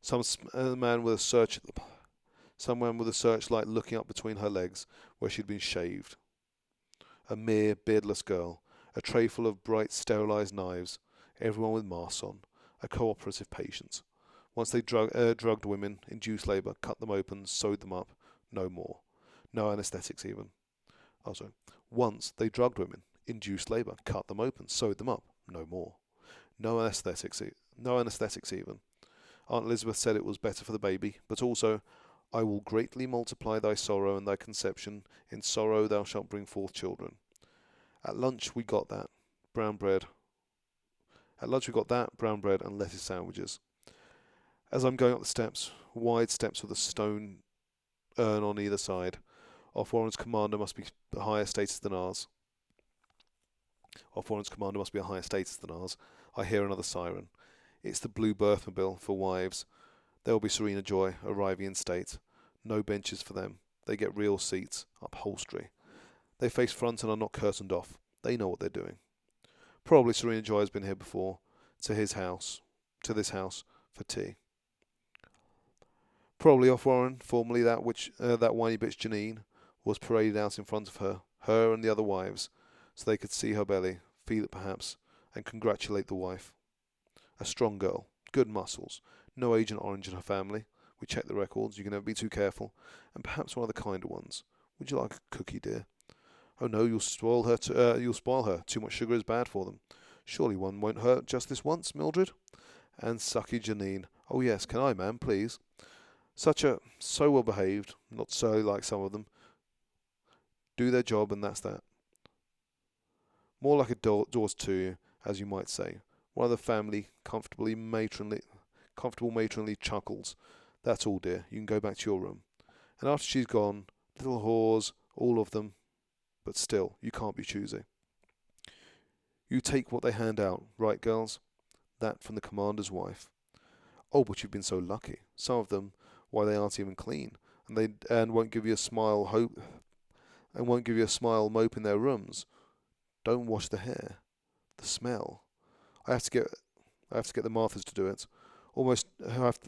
Some man with a searchlight looking up between her legs where she'd been shaved. A mere beardless girl. A tray full of bright, sterilised knives, everyone with masks on, a cooperative patient. Once they drugged women, induced labour, cut them open, sewed them up, no more. No anaesthetics even. Once they drugged women, induced labour, cut them open, sewed them up, no more. No anaesthetics even. Aunt Elizabeth said it was better for the baby, but also, I will greatly multiply thy sorrow and thy conception, in sorrow thou shalt bring forth children. At lunch we got that, brown bread. and lettuce sandwiches. As I'm going up the steps, wide steps with a stone urn on either side, Off-Warren's commander must be a higher status than ours. I hear another siren. It's the blue birthmobile for wives. There will be Serena Joy arriving in state. No benches for them. They get real seats, upholstery. They face front and are not curtained off. They know what they're doing. Probably Serena Joy has been here before, to this house, for tea. Probably Off-Warren, formerly that whiny bitch Janine, was paraded out in front of her and the other wives, so they could see her belly, feel it perhaps, and congratulate the wife. A strong girl, good muscles, no Agent Orange in her family. We checked the records, you can never be too careful, and perhaps one of the kinder ones. Would you like a cookie, dear? Oh no, you'll spoil her. Too much sugar is bad for them. Surely one won't hurt just this once, Mildred? And sucky Janine. Oh yes, can I, ma'am, please? So well behaved, not surly like some of them. Do their job and that's that. More like a doors to you, as you might say. One of the family comfortable matronly chuckles. That's all, dear. You can go back to your room. And after she's gone, little whores, all of them, but still, you can't be choosy. You take what they hand out, right, girls? That from the commander's wife. Oh, but you've been so lucky. Some of them, why, they aren't even clean, and won't give you a smile mope in their rooms. Don't wash the hair. The smell. I have to get the Marthas to do it. Almost have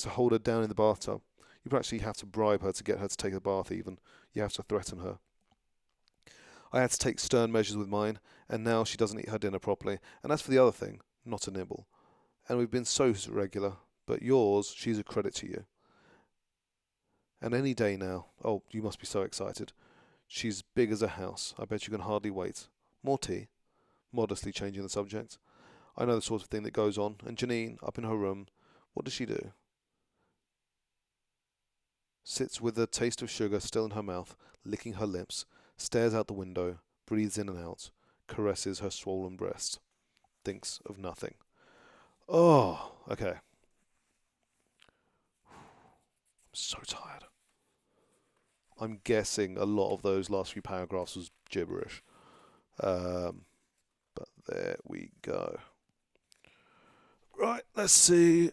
to hold her down in the bathtub. You actually have to bribe her to get her to take a bath even. You have to threaten her. I had to take stern measures with mine, and now she doesn't eat her dinner properly. And as for the other thing, not a nibble. And we've been so regular. But yours, she's a credit to you. And any day now. Oh, you must be so excited. She's big as a house. I bet you can hardly wait. More tea? Modestly changing the subject. I know the sort of thing that goes on. And Janine, up in her room, what does she do? Sits with the taste of sugar still in her mouth, licking her lips, stares out the window, breathes in and out, caresses her swollen breast. Thinks of nothing. Oh, okay. I'm so tired. I'm guessing a lot of those last few paragraphs was gibberish. But there we go. Right, let's see.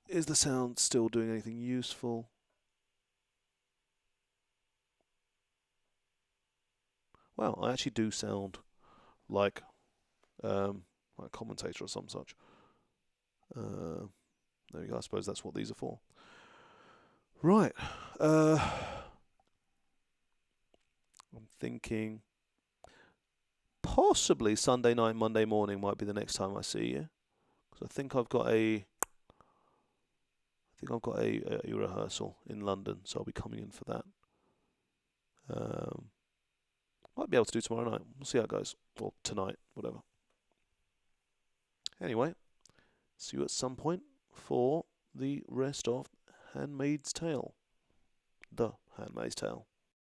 Is the sound still doing anything useful? Well, I actually do sound like like a commentator or some such. There we go. I suppose that's what these are for. Right. I'm thinking possibly Sunday night, Monday morning might be the next time I see you, because I think I've got a rehearsal in London, so I'll be coming in for that. Might be able to do tomorrow night. We'll see how it goes, or tonight, whatever. Anyway, see you at some point for the rest of Handmaid's Tale. The Handmaid's Tale.